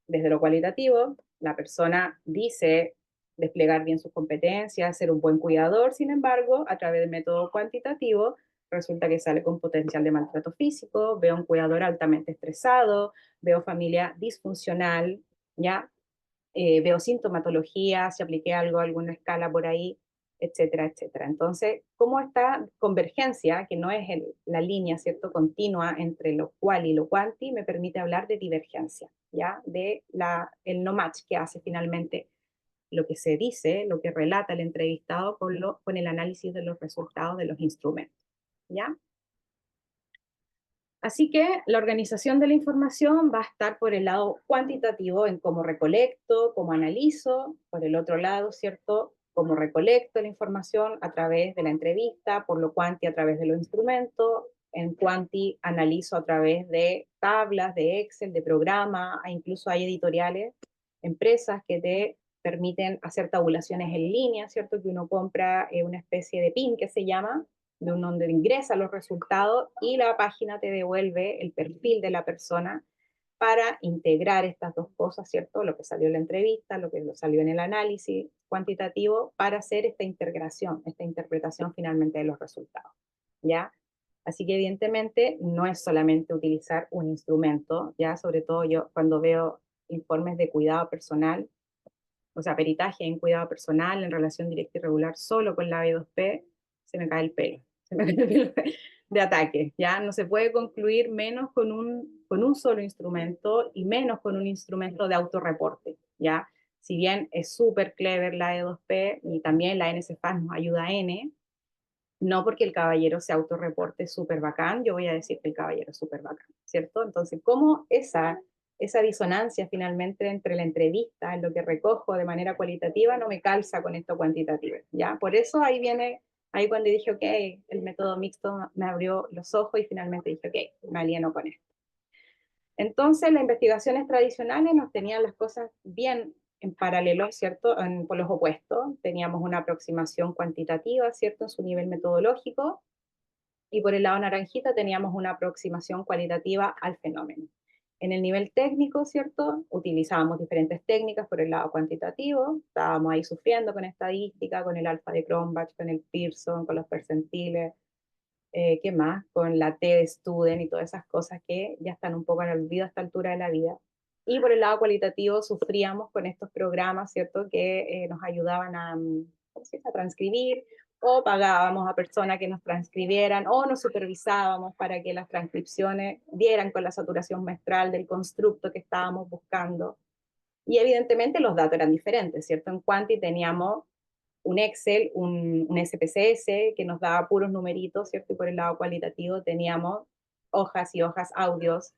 desde lo cualitativo, la persona dice desplegar bien sus competencias, ser un buen cuidador, sin embargo, a través del método cuantitativo, resulta que sale con potencial de maltrato físico, veo un cuidador altamente estresado, veo familia disfuncional, ¿ya? Veo sintomatología, si apliqué algo, alguna escala por ahí, etcétera, etcétera. Entonces, ¿cómo esta convergencia, que no es la línea, ¿cierto?, continua entre lo cual y lo cuanti, me permite hablar de divergencia, ¿ya? De el no match que hace finalmente lo que se dice, lo que relata el entrevistado con el análisis de los resultados de los instrumentos, ¿ya? Así que la organización de la información va a estar por el lado cuantitativo en cómo recolecto, cómo analizo, por el otro lado, ¿cierto? Cómo recolecto la información a través de la entrevista, por lo cuanti a través de los instrumentos, en cuanti analizo a través de tablas, de Excel, de programa, e incluso hay editoriales, empresas que te permiten hacer tabulaciones en línea, ¿cierto? Que uno compra una especie de PIN que se llama, de donde ingresa los resultados y la página te devuelve el perfil de la persona para integrar estas dos cosas, ¿cierto? Lo que salió en la entrevista, lo que salió en el análisis cuantitativo, para hacer esta integración, esta interpretación finalmente de los resultados, ¿ya? Así que evidentemente no es solamente utilizar un instrumento, ya sobre todo yo cuando veo informes de cuidado personal, o sea, peritaje en cuidado personal en relación directa y regular solo con la B2P, se me cae el pelo, se me cae el pelo de ataque, ¿ya? No se puede concluir menos con un solo instrumento y menos con un instrumento de autorreporte, ¿ya? Si bien es súper clever la E2P y también la NCFAS nos ayuda a N, no porque el caballero se autorreporte súper bacán, yo voy a decir que el caballero es súper bacán, ¿cierto? Entonces, ¿cómo esa disonancia finalmente entre la entrevista, en lo que recojo de manera cualitativa, no me calza con esto cuantitativo, ¿ya? Por eso ahí viene, ahí cuando dije, ok, el método mixto me abrió los ojos y finalmente dije, ok, me alieno con esto. Entonces, las investigaciones tradicionales nos tenían las cosas bien en paralelo, ¿cierto? Por los opuestos. Teníamos una aproximación cuantitativa, ¿cierto? En su nivel metodológico. Y por el lado naranjita teníamos una aproximación cualitativa al fenómeno. En el nivel técnico, ¿cierto? Utilizábamos diferentes técnicas por el lado cuantitativo. Estábamos ahí sufriendo con estadística, con el alfa de Cronbach, con el Pearson, con los percentiles, ¿qué más? Con la T de Student y todas esas cosas que ya están un poco en el olvido a esta altura de la vida. Y por el lado cualitativo sufríamos con estos programas, ¿cierto? Que nos ayudaban a, ¿cómo se dice? A transcribir, o pagábamos a personas que nos transcribieran, o nos supervisábamos para que las transcripciones dieran con la saturación muestral del constructo que estábamos buscando. Y evidentemente los datos eran diferentes, ¿cierto? En Quanti teníamos un Excel, un SPSS que nos daba puros numeritos, ¿cierto? Y por el lado cualitativo teníamos hojas y hojas, audios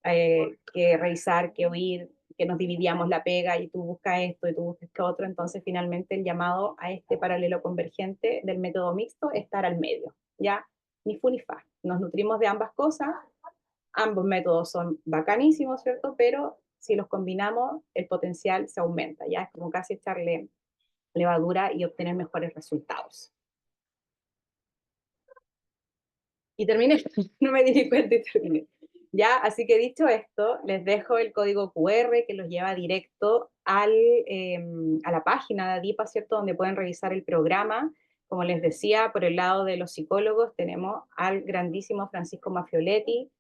que revisar, que oír, que nos dividíamos la pega y tú buscas esto y tú buscas esto otro. Entonces, finalmente, el llamado a este paralelo convergente del método mixto es estar al medio, ¿ya? Ni fu ni fa. Nos nutrimos de ambas cosas, ambos métodos son bacanísimos, ¿cierto? Pero si los combinamos, el potencial se aumenta, ¿ya? Es como casi echarle levadura y obtener mejores resultados. Y terminé, no me di cuenta y terminé. Ya, así que dicho esto, les dejo el código QR que los lleva directo a la página de ADIPA, ¿cierto? Donde pueden revisar el programa. Como les decía, por el lado de los psicólogos tenemos al grandísimo Francisco Maffioletti,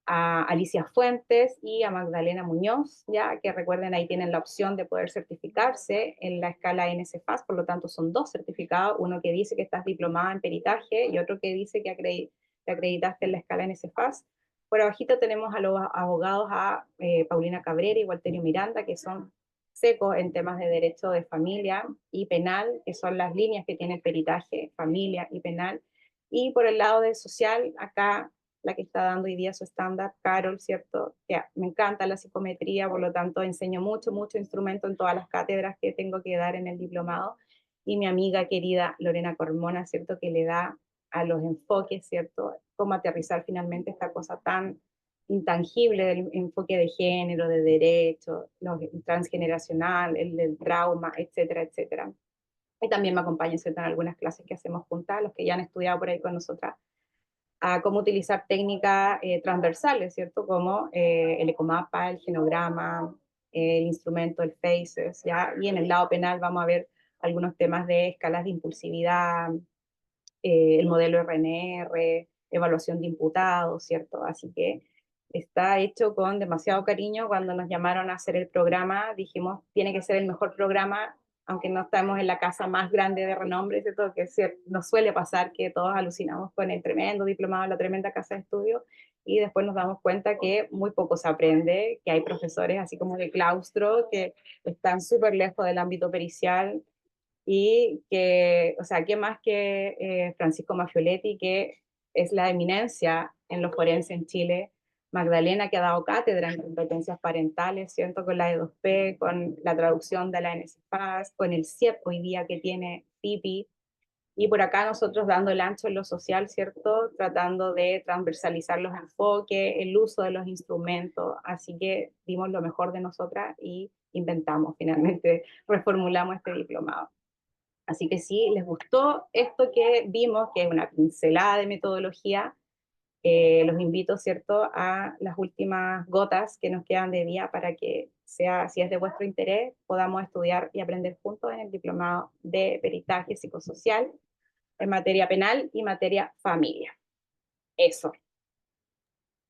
a Alicia Fuentes y a Magdalena Muñoz, ya que recuerden ahí tienen la opción de poder certificarse en la escala NSFAS, por lo tanto son dos certificados, uno que dice que estás diplomada en peritaje y otro que dice que te acreditaste en la escala NSFAS. Por abajito tenemos a los abogados a Paulina Cabrera y Walterio Miranda, que son secos en temas de derecho de familia y penal, que son las líneas que tiene el peritaje, familia y penal. Y por el lado de social, acá la que está dando hoy día su stand-up, Carol, ¿cierto? Que me encanta la psicometría, por lo tanto enseño mucho, mucho instrumento en todas las cátedras que tengo que dar en el diplomado. Y mi amiga querida Lorena Cormona, ¿cierto? Que le da a los enfoques, ¿cierto? Cómo aterrizar finalmente esta cosa tan intangible del enfoque de género, de derecho, el transgeneracional, el del trauma, etcétera, etcétera. Y también me acompaña, ¿cierto? En algunas clases que hacemos juntas, los que ya han estudiado por ahí con nosotras, a cómo utilizar técnicas transversales, ¿cierto? Como el ecomapa, el genograma, el instrumento, el FACES, ¿ya? Y en el lado penal vamos a ver algunos temas de escalas de impulsividad, el modelo RNR, evaluación de imputados, ¿cierto? Así que está hecho con demasiado cariño. Cuando nos llamaron a hacer el programa, dijimos, tiene que ser el mejor programa, aunque no estamos en la casa más grande de renombre, ¿cierto? Que nos suele pasar que todos alucinamos con el tremendo diplomado, la tremenda casa de estudio, y después nos damos cuenta que muy poco se aprende, que hay profesores así como de claustro que están súper lejos del ámbito pericial, y que, o sea, ¿qué más que Francisco Maffioletti, que es la eminencia en los forenses en Chile? Magdalena, que ha dado cátedra en competencias parentales, ¿cierto? Con la E2P, con la traducción de la NSPAS, con el CIEP hoy día que tiene PIPI, y por acá nosotros dando el ancho en lo social, ¿cierto? Tratando de transversalizar los enfoques, el uso de los instrumentos, así que dimos lo mejor de nosotras y inventamos finalmente, reformulamos este diplomado. Así que si les gustó esto que vimos, que es una pincelada de metodología, Los invito, ¿cierto?, a las últimas gotas que nos quedan de día para que sea, si es de vuestro interés, podamos estudiar y aprender juntos en el diplomado de peritaje psicosocial en materia penal y materia familia. Eso.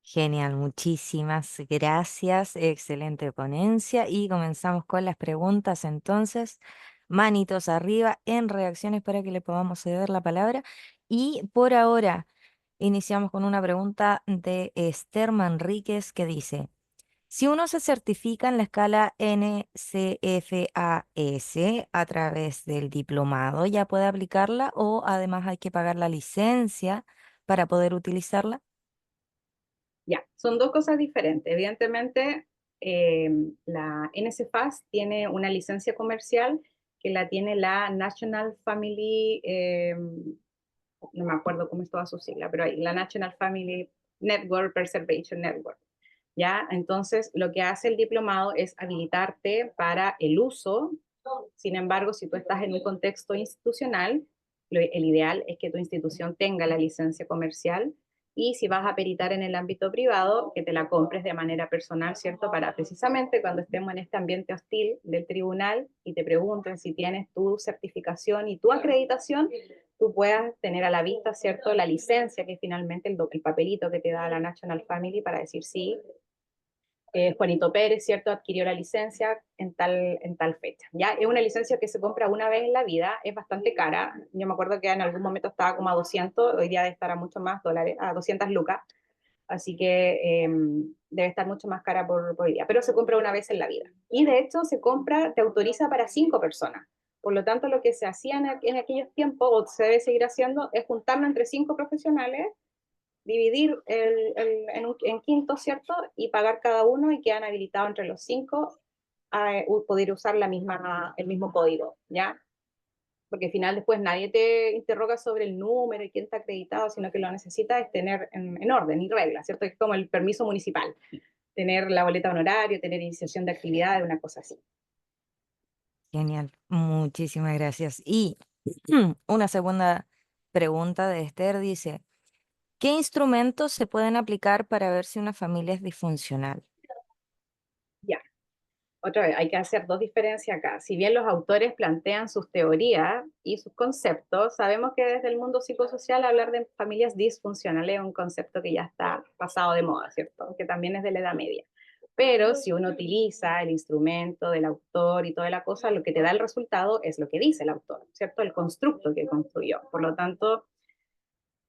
Genial, muchísimas gracias, excelente ponencia y comenzamos con las preguntas entonces. Manitos arriba en reacciones para que le podamos ceder la palabra. Y por ahora iniciamos con una pregunta de Esther Manríquez que dice, si uno se certifica en la escala NCFAS a través del diplomado, ¿ya puede aplicarla o además hay que pagar la licencia para poder utilizarla? Ya, son dos cosas diferentes. Evidentemente, eh, la NSFAS tiene una licencia comercial que la tiene la National Family, no me acuerdo cómo es toda su sigla, pero hay la National Family Network Preservation Network. ¿Ya? Entonces, lo que hace el diplomado es habilitarte para el uso. Sin embargo, si tú estás en un contexto institucional, el ideal es que tu institución tenga la licencia comercial y si vas a peritar en el ámbito privado, que te la compres de manera personal, ¿cierto? Para precisamente cuando estemos en este ambiente hostil del tribunal y te pregunten si tienes tu certificación y tu acreditación, tú puedas tener a la vista, ¿cierto? La licencia, que es finalmente el papelito que te da la National Family para decir sí, Juanito Pérez, ¿cierto? Adquirió la licencia en tal fecha. Ya es una licencia que se compra una vez en la vida, es bastante cara. Yo me acuerdo que en algún momento estaba como a 200, hoy día debe estar a mucho más dólares, a 200 lucas. Así que debe estar mucho más cara por día, pero se compra una vez en la vida. Y de hecho se compra, te autoriza para 5 personas. Por lo tanto, lo que se hacía en aquellos tiempos, o se debe seguir haciendo, es juntarlo entre 5 profesionales, dividir en quintos, ¿cierto? Y pagar cada uno y quedan habilitados entre los 5 a poder usar el mismo código, ¿ya? Porque al final después nadie te interroga sobre el número y quién está acreditado, sino que lo necesitas es tener en orden y regla, ¿cierto? Es como el permiso municipal, tener la boleta honorario, tener iniciación de actividades, una cosa así. Genial, muchísimas gracias. Y una segunda pregunta de Esther dice, ¿qué instrumentos se pueden aplicar para ver si una familia es disfuncional? Ya, otra vez, hay que hacer dos diferencias acá. Si bien los autores plantean sus teorías y sus conceptos, sabemos que desde el mundo psicosocial hablar de familias disfuncionales es un concepto que ya está pasado de moda, ¿cierto? Que también es de la Edad Media. Pero si uno utiliza el instrumento del autor y toda la cosa, lo que te da el resultado es lo que dice el autor, ¿cierto? El constructo que construyó. Por lo tanto,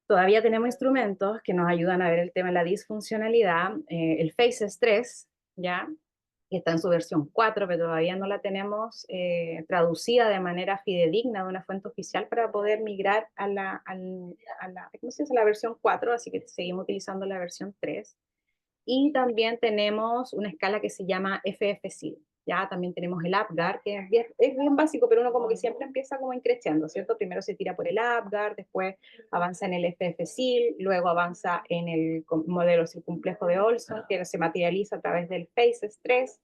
todavía tenemos instrumentos que nos ayudan a ver el tema de la disfuncionalidad. El FACES 3, ¿ya? Que está en su versión 4, pero todavía no la tenemos traducida de manera fidedigna de una fuente oficial para poder migrar ¿cómo se dice? La versión 4, así que seguimos utilizando la versión 3. Y también tenemos una escala que se llama FFC. Ya también tenemos el APGAR, que es bien básico, pero uno como que siempre empieza como increciendo, ¿cierto? Primero se tira por el APGAR, después avanza en el FFC, luego avanza en el modelo circunplejo de Olson, que se materializa a través del FACES 3,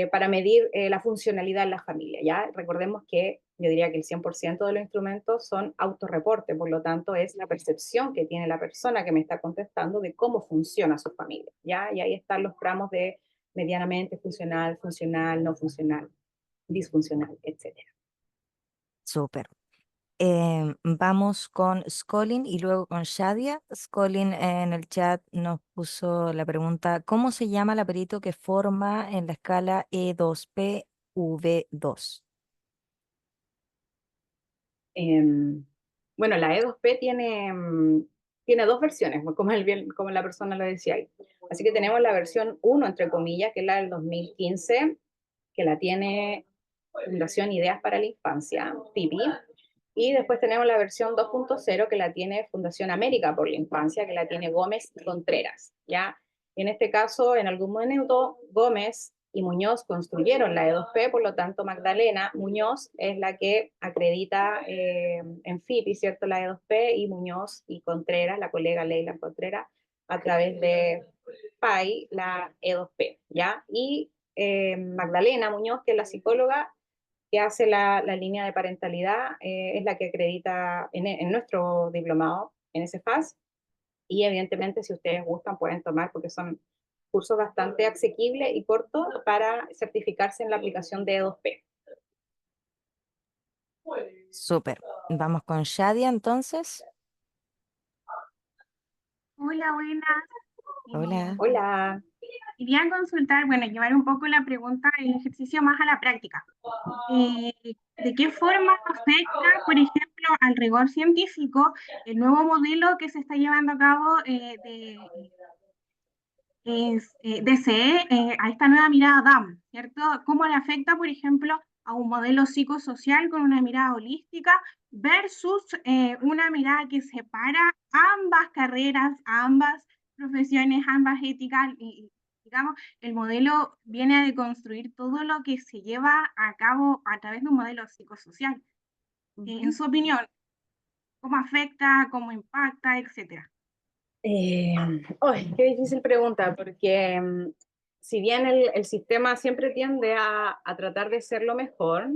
para medir la funcionalidad en la familia. ¿Ya? Recordemos que yo diría que el 100% de los instrumentos son autorreporte, por lo tanto es la percepción que tiene la persona que me está contestando de cómo funciona su familia. ¿Ya? Y ahí están los tramos de medianamente funcional, funcional, no funcional, disfuncional, etcétera. Súper. Vamos con Scolin y luego con Shadia. Scolin en el chat nos puso la pregunta, ¿cómo se llama el apellido que forma en la escala E2PV2? Bueno, la E2P tiene dos versiones, como la persona lo decía ahí. Así que tenemos la versión uno entre comillas, que es la del 2015, que la tiene Fundación Ideas para la Infancia, FIPI, y después tenemos la versión 2.0 que la tiene Fundación América por la Infancia, que la tiene Gómez y Contreras, ¿ya? En este caso, en algún momento, Gómez y Muñoz construyeron la E2P, por lo tanto, Magdalena Muñoz es la que acredita en FIPI, ¿cierto? La E2P, y Muñoz y Contreras, la colega Leila Contreras, a través de PAI, la E2P, ¿ya? Y Magdalena Muñoz, que es la psicóloga que hace la línea de parentalidad, es la que acredita en nuestro diplomado, en ese FAS, Y evidentemente, si ustedes gustan, pueden tomar, porque son cursos bastante asequibles y cortos para certificarse en la aplicación de E2P. Súper. Vamos con Shadia entonces. Hola, buenas. Hola. Hola. Quería consultar, bueno, llevar un poco la pregunta, el ejercicio más a la práctica. ¿De qué forma afecta, por ejemplo, al rigor científico el nuevo modelo que se está llevando a cabo DCE a esta nueva mirada DAM, ¿cierto? ¿Cómo le afecta, por ejemplo, a un modelo psicosocial con una mirada holística versus una mirada que separa ambas carreras, ambas profesiones, ambas éticas? Y, digamos, el modelo viene a deconstruir todo lo que se lleva a cabo a través de un modelo psicosocial. En su opinión, ¿cómo afecta, cómo impacta, etcétera? Qué difícil pregunta, porque si bien el sistema siempre tiende a tratar de ser lo mejor,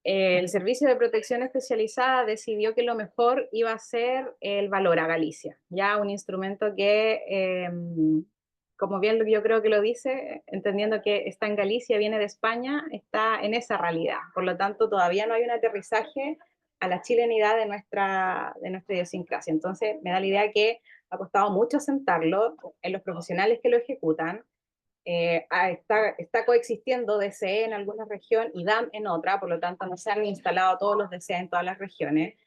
el Servicio de Protección Especializada decidió que lo mejor iba a ser el valor a Galicia, ya un instrumento que, como bien yo creo que lo dice, entendiendo que está en Galicia, viene de España, está en esa realidad. Por lo tanto, todavía no hay un aterrizaje a la chilenidad de nuestra idiosincrasia. Entonces, me da la idea que ha costado mucho sentarlo en los profesionales que lo ejecutan. Está coexistiendo DCE en alguna región y DAM en otra, por lo tanto no se han instalado todos los DCE en todas las regiones.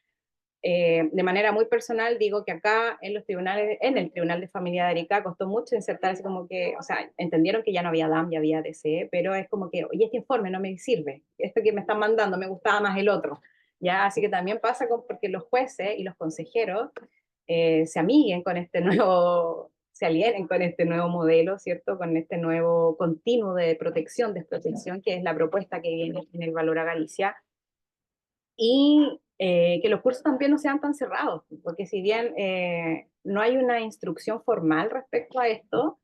De manera muy personal digo que acá en los tribunales, en el Tribunal de Familia de Arica costó mucho insertarse como que, o sea, entendieron que ya no había DAM, ya había DCE, pero es como que, oye, este informe no me sirve, este que me están mandando me gustaba más el otro, ya, así que también pasa porque los jueces y los consejeros se amiguen con este nuevo, se alienen con este nuevo modelo, ¿cierto? Con este nuevo continuo de protección, desprotección, que es la propuesta que viene en el Valor a Galicia, y que los cursos también no sean tan cerrados, porque si bien no hay una instrucción formal respecto a esto,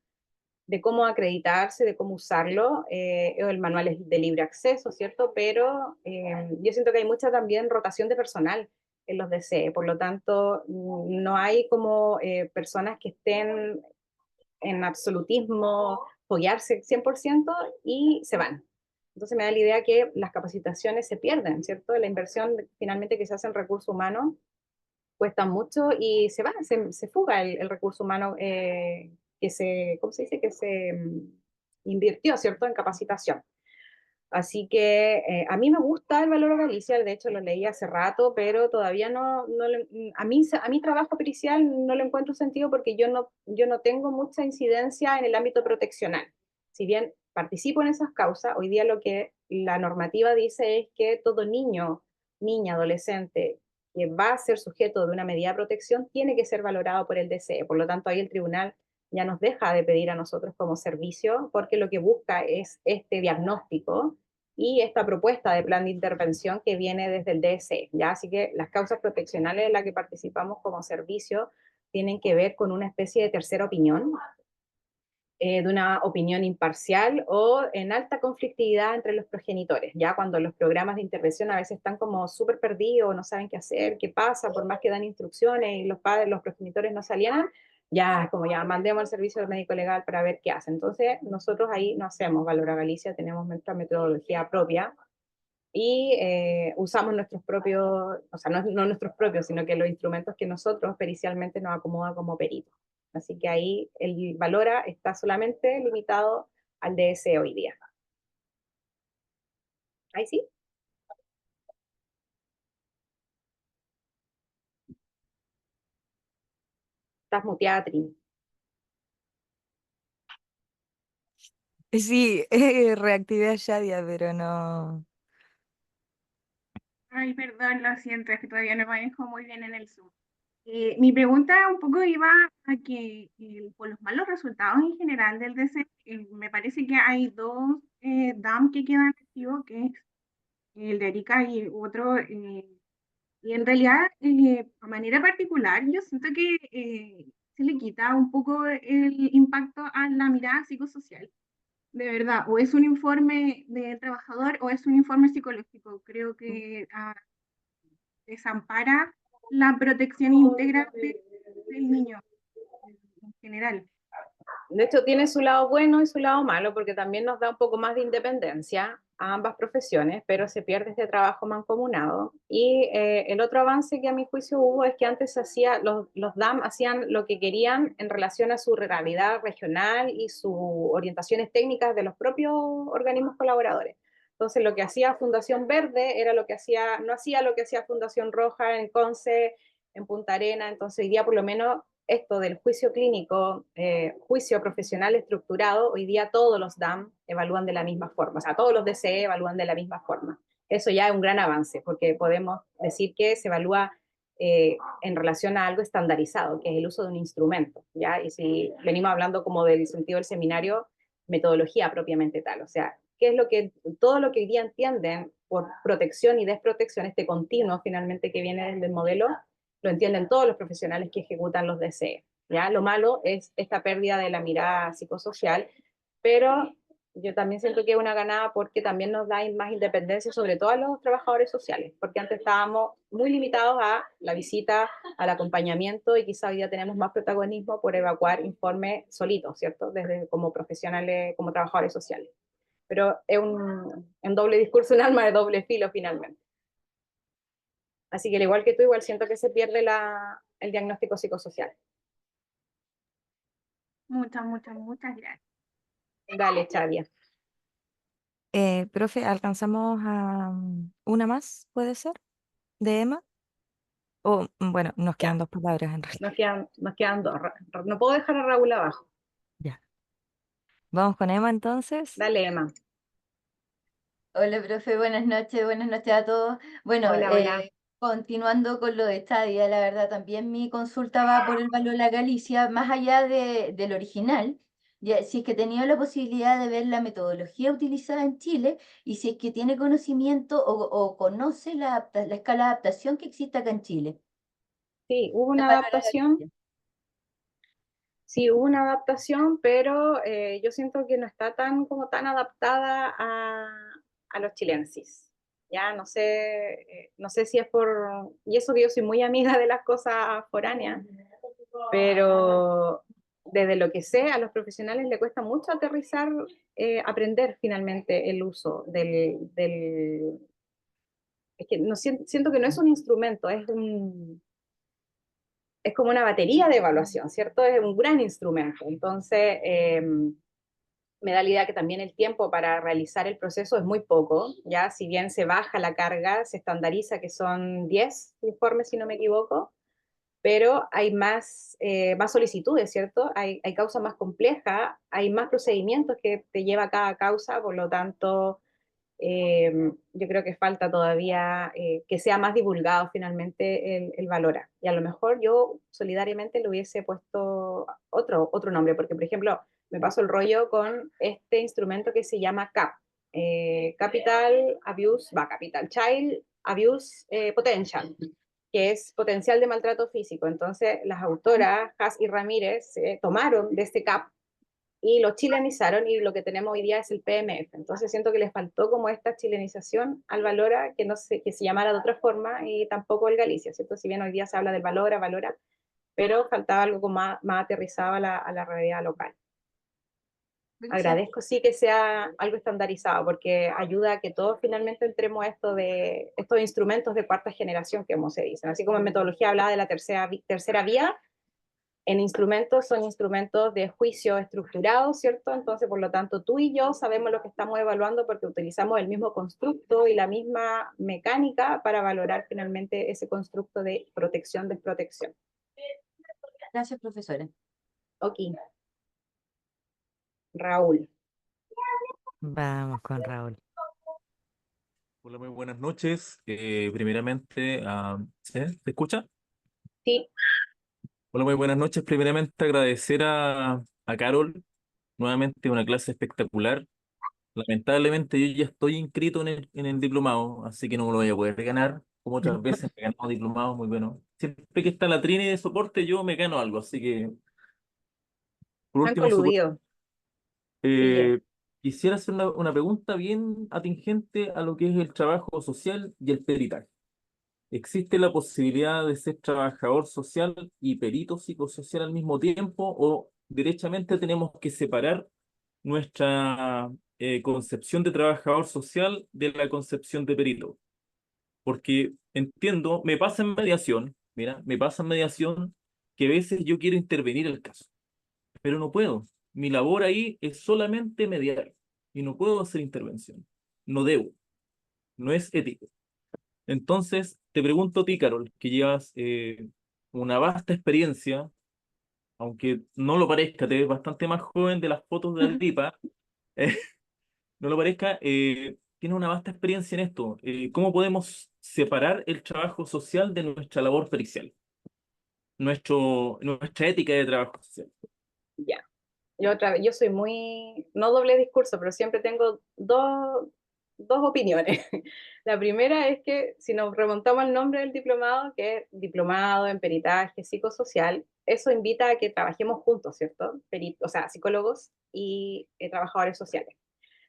de cómo acreditarse, de cómo usarlo, el manual es de libre acceso, ¿cierto? Pero yo siento que hay mucha también rotación de personal en los DCE, por lo tanto, no hay como personas que estén en absolutismo, foguearse 100% y se van. Entonces me da la idea que las capacitaciones se pierden, ¿cierto? La inversión finalmente que se hace en recursos humanos cuesta mucho y se va, se fuga el recurso humano que se, ¿cómo se dice? Que se invirtió, ¿cierto? En capacitación. Así que a mí me gusta el Valor a Galicia, de hecho lo leí hace rato, pero todavía a mi trabajo pericial no le encuentro sentido porque yo no tengo mucha incidencia en el ámbito proteccional. Si bien participo en esas causas, hoy día lo que la normativa dice es que todo niño, niña, adolescente que va a ser sujeto de una medida de protección tiene que ser valorado por el DCE. Por lo tanto, ahí el tribunal ya nos deja de pedir a nosotros como servicio, porque lo que busca es este diagnóstico y esta propuesta de plan de intervención que viene desde el DSE, ¿ya? Así que las causas proteccionales en las que participamos como servicio tienen que ver con una especie de tercera opinión, de una opinión imparcial o en alta conflictividad entre los progenitores, ya cuando los programas de intervención a veces están como súper perdidos, no saben qué hacer, qué pasa, por más que dan instrucciones y los padres, los progenitores no salían, ya como ya mandemos al servicio médico legal para ver qué hace. Entonces nosotros ahí no hacemos Valor a Galicia, tenemos nuestra metodología propia y usamos nuestros propios, o sea, no nuestros propios, sino que los instrumentos que nosotros pericialmente nos acomodan como peritos. Así que ahí el Valora está solamente limitado al DS hoy día. Ahí sí. Estás muteada, Trini. Sí, reactivé a Shadia, pero no. Ay, perdón, lo siento, es que todavía no manejo muy bien en el Zoom. Mi pregunta un poco iba a que por los malos resultados en general del DC, me parece que hay dos DAM que quedan activos, que es el de Arica y otro, y en realidad, a manera particular, yo siento que se le quita un poco el impacto a la mirada psicosocial. De verdad, o es un informe del trabajador o es un informe psicológico. Creo que desampara la protección íntegra del niño en general. De hecho, tiene su lado bueno y su lado malo, porque también nos da un poco más de independencia a ambas profesiones, pero se pierde este trabajo mancomunado. Y el otro avance que a mi juicio hubo es que antes los DAM hacían lo que querían en relación a su realidad regional y sus orientaciones técnicas de los propios organismos colaboradores. Entonces, lo que hacía Fundación Verde era lo que hacía, no hacía lo que hacía Fundación Roja en Conce, en Punta Arena. Entonces, hoy día por lo menos esto del juicio clínico, juicio profesional estructurado, hoy día todos los DAM evalúan de la misma forma, o sea, todos los DCE evalúan de la misma forma. Eso ya es un gran avance, porque podemos decir que se evalúa en relación a algo estandarizado, que es el uso de un instrumento, ¿ya? Y si venimos hablando como del sentido del seminario, metodología propiamente tal, o sea, qué es lo que, todo lo que hoy día entienden por protección y desprotección, este continuo finalmente que viene desde el modelo, lo entienden todos los profesionales que ejecutan los DCE. ¿Ya? Lo malo es esta pérdida de la mirada psicosocial, pero yo también siento que es una ganada porque también nos da más independencia, sobre todo a los trabajadores sociales, porque antes estábamos muy limitados a la visita, al acompañamiento, y quizá hoy día tenemos más protagonismo por evacuar informes solitos, ¿cierto? Desde como profesionales, como trabajadores sociales. Pero es un doble discurso, un arma de doble filo finalmente. Así que al igual que tú, igual siento que se pierde el diagnóstico psicosocial. Muchas gracias. Dale, Chavia. Profe, ¿alcanzamos a una más, puede ser? ¿De Emma? O, bueno, nos quedan Ya, dos palabras en realidad. nos quedan dos. No puedo dejar a Raúl abajo. Ya. Vamos con Emma entonces. Dale, Emma. Hola, profe, buenas noches a todos. Bueno, Hola, hola. continuando con lo de Stadia, la verdad, también mi consulta va por el valor la Galicia, más allá del original, ya, si es que he tenido la posibilidad de ver la metodología utilizada en Chile y si es que tiene conocimiento o conoce la escala de adaptación que existe acá en Chile. Sí, hubo El una valor la adaptación. Galicia. Sí, hubo una adaptación, pero yo siento que no está tan adaptada a los chilensis. Ya no sé si es por, y eso que yo soy muy amiga de las cosas foráneas, pero desde lo que sé, a los profesionales le cuesta mucho aterrizar, aprender finalmente el uso es que no siento que no es un instrumento, es como una batería de evaluación, ¿cierto? Es un gran instrumento. Entonces, me da la idea que también el tiempo para realizar el proceso es muy poco, ya si bien se baja la carga, se estandariza que son 10 informes, si no me equivoco, pero hay más solicitudes, ¿cierto? Hay causas más complejas, hay más procedimientos que te lleva cada causa, por lo tanto, yo creo que falta todavía que sea más divulgado finalmente el Valora. Y a lo mejor yo solidariamente le hubiese puesto otro nombre, porque por ejemplo, me paso el rollo con este instrumento que se llama CAP, Capital Child Abuse Potential, que es potencial de maltrato físico. Entonces, las autoras, Haas y Ramírez, tomaron de este CAP y lo chilenizaron, y lo que tenemos hoy día es el PMF. Entonces siento que les faltó como esta chilenización al Valora, que no sé, que se llamara de otra forma, y tampoco el Galicia, ¿cierto? Si bien hoy día se habla del Valora, pero faltaba algo como más aterrizado a la realidad local. Gracias. Agradezco sí que sea algo estandarizado, porque ayuda a que todos finalmente entremos a esto de estos instrumentos de cuarta generación, que como se dicen. Así como en metodología hablaba de la tercera vía, en instrumentos son instrumentos de juicio estructurados, ¿cierto? Entonces, por lo tanto, tú y yo sabemos lo que estamos evaluando porque utilizamos el mismo constructo y la misma mecánica para valorar finalmente ese constructo de protección-desprotección. Gracias, profesora. Ok, Raúl. Vamos con Raúl. Hola, muy buenas noches. Primeramente, ¿se escucha? Sí, Hola, muy buenas noches. Primeramente, agradecer a Carol, nuevamente una clase espectacular. Lamentablemente, yo ya estoy inscrito en el diplomado, así que no me lo voy a poder ganar, como otras veces me he ganado diplomados muy bueno. Siempre que está la Trini de soporte, yo me gano algo, así que, por han último, coludido. Sigue. eh, quisiera hacer una pregunta bien atingente a lo que es el trabajo social y el peritaje. ¿existe la posibilidad de ser trabajador social y perito psicosocial al mismo tiempo o derechamente tenemos que separar nuestra concepción de trabajador social de la concepción de perito? Porque entiendo, me pasa en mediación, mira, me pasa en mediación que a veces yo quiero intervenir el caso, pero no puedo. Mi labor ahí es solamente mediar y no puedo hacer intervención. No debo, no es ético. Entonces, te pregunto a ti, Carol, que llevas una vasta experiencia, aunque no lo parezca, te ves bastante más joven de las fotos de Agripa, eh, no lo parezca, tienes una vasta experiencia en esto. ¿Cómo podemos separar el trabajo social de nuestra labor pericial? Nuestra ética de trabajo social. Ya. Yo soy muy, no doble discurso, pero siempre tengo dos opiniones. La primera es que si nos remontamos al nombre del diplomado, que es diplomado en peritaje psicosocial, eso invita a que trabajemos juntos, ¿cierto? O sea, psicólogos y trabajadores sociales.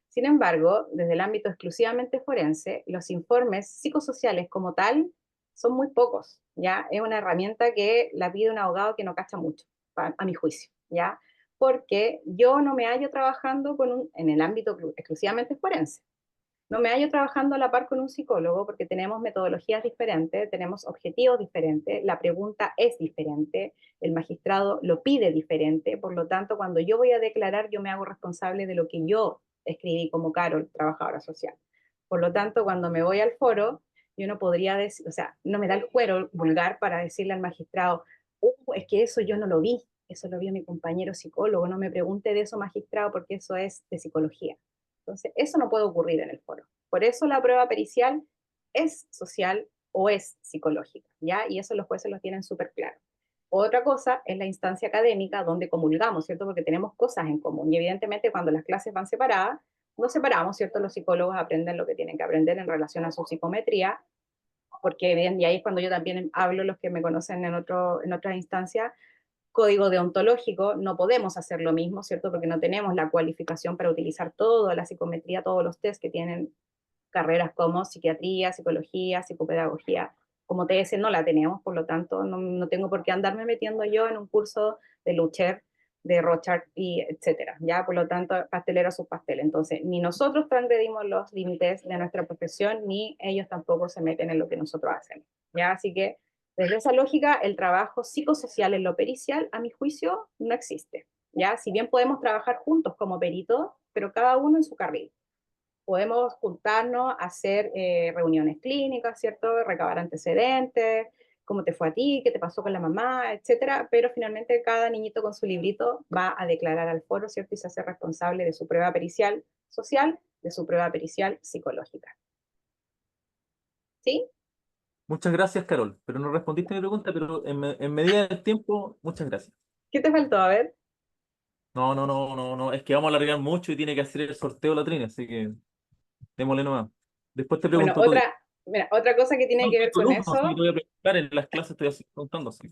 Sin embargo, desde el ámbito exclusivamente forense, los informes psicosociales como tal son muy pocos, ¿ya? Es una herramienta que la pide un abogado que no cacha mucho, a mi juicio, ¿ya? Porque yo no me hallo trabajando en el ámbito exclusivamente forense. No me hallo trabajando a la par con un psicólogo porque tenemos metodologías diferentes, tenemos objetivos diferentes, la pregunta es diferente, el magistrado lo pide diferente, por lo tanto, cuando yo voy a declarar, yo me hago responsable de lo que yo escribí como Carol, trabajadora social. Por lo tanto, cuando me voy al foro, yo no podría decir, o sea, no me da el cuero vulgar para decirle al magistrado, es que eso yo no lo vi, eso lo vio mi compañero psicólogo, no me pregunte de eso, magistrado, porque eso es de psicología. Entonces, eso no puede ocurrir en el foro. Por eso la prueba pericial es social o es psicológica, ¿ya? Y eso los jueces lo tienen súper claro. Otra cosa es la instancia académica donde comulgamos, ¿cierto? Porque tenemos cosas en común. Y evidentemente cuando las clases van separadas, nos separamos, ¿cierto? Los psicólogos aprenden lo que tienen que aprender en relación a su psicometría, porque y ahí es cuando yo también hablo, los que me conocen en otras instancias, código deontológico, no podemos hacer lo mismo, ¿cierto? Porque no tenemos la cualificación para utilizar toda la psicometría, todos los test que tienen carreras como psiquiatría, psicología, psicopedagogía. Como TS no la tenemos, por lo tanto no tengo por qué andarme metiendo yo en un curso de Lucher, de Rochard y etcétera, ya, por lo tanto, pastelero a sus pasteles. Entonces, ni nosotros transgredimos los límites de nuestra profesión, ni ellos tampoco se meten en lo que nosotros hacemos, ya, así que desde esa lógica, el trabajo psicosocial en lo pericial, a mi juicio, no existe, ya, si bien podemos trabajar juntos como peritos, pero cada uno en su carril. Podemos juntarnos, hacer reuniones clínicas, ¿cierto? Recabar antecedentes, cómo te fue a ti, qué te pasó con la mamá, etcétera, pero finalmente cada niñito con su librito va a declarar al foro, ¿cierto? Y se hace responsable de su prueba pericial social, de su prueba pericial psicológica. ¿Sí? Muchas gracias, Carol, pero no respondiste a mi pregunta, pero en medida del tiempo, muchas gracias. ¿Qué te faltó? A ver. No, es que vamos a alargar mucho y tiene que hacer el sorteo la Trina, así que démosle nomás. Después te Bueno, pregunto todo. mira, otra cosa que No, tiene que soy ver tu con alumno, así que te eso. voy a preguntar en las clases, estoy así preguntando así.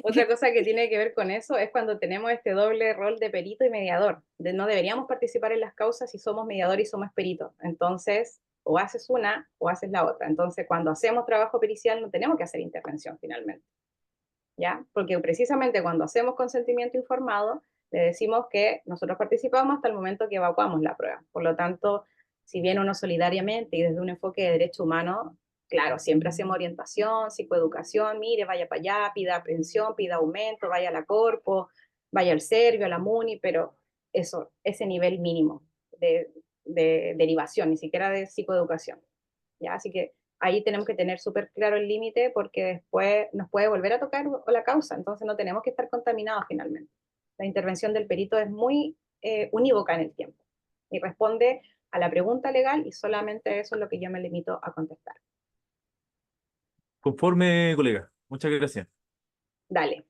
Otra cosa que tiene que ver con eso es cuando tenemos este doble rol de perito y mediador. No deberíamos participar en las causas si somos mediador y somos perito. Entonces, o haces una o haces la otra. Entonces, cuando hacemos trabajo pericial no tenemos que hacer intervención finalmente, ¿ya? Porque precisamente cuando hacemos consentimiento informado, le decimos que nosotros participamos hasta el momento que evacuamos la prueba. Por lo tanto, si bien uno solidariamente y desde un enfoque de derecho humano, claro, siempre hacemos orientación, psicoeducación, mire, vaya para allá, pida pensión, pida aumento, vaya a la corpo, vaya al Servio, a la MUNI, pero eso, ese nivel mínimo de derivación, ni siquiera de psicoeducación, ¿ya? Así que ahí tenemos que tener súper claro el límite porque después nos puede volver a tocar la causa, entonces no tenemos que estar contaminados finalmente. La intervención del perito es muy unívoca en el tiempo y responde a la pregunta legal y solamente eso es lo que yo me limito a contestar. Conforme, colega. Muchas gracias. Dale,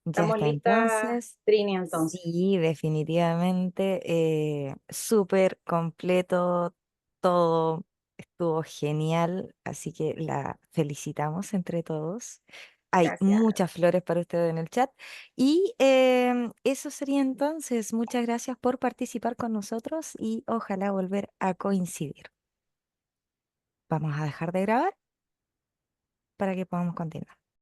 Ya estamos está, listas, entonces. Trini, entonces. Sí, definitivamente, súper completo, todo estuvo genial, así que la felicitamos entre todos. Hay Gracias. muchas flores para ustedes en el chat. Y eso sería entonces. Muchas gracias por participar con nosotros y ojalá volver a coincidir. Vamos a dejar de grabar. para que podamos continuar.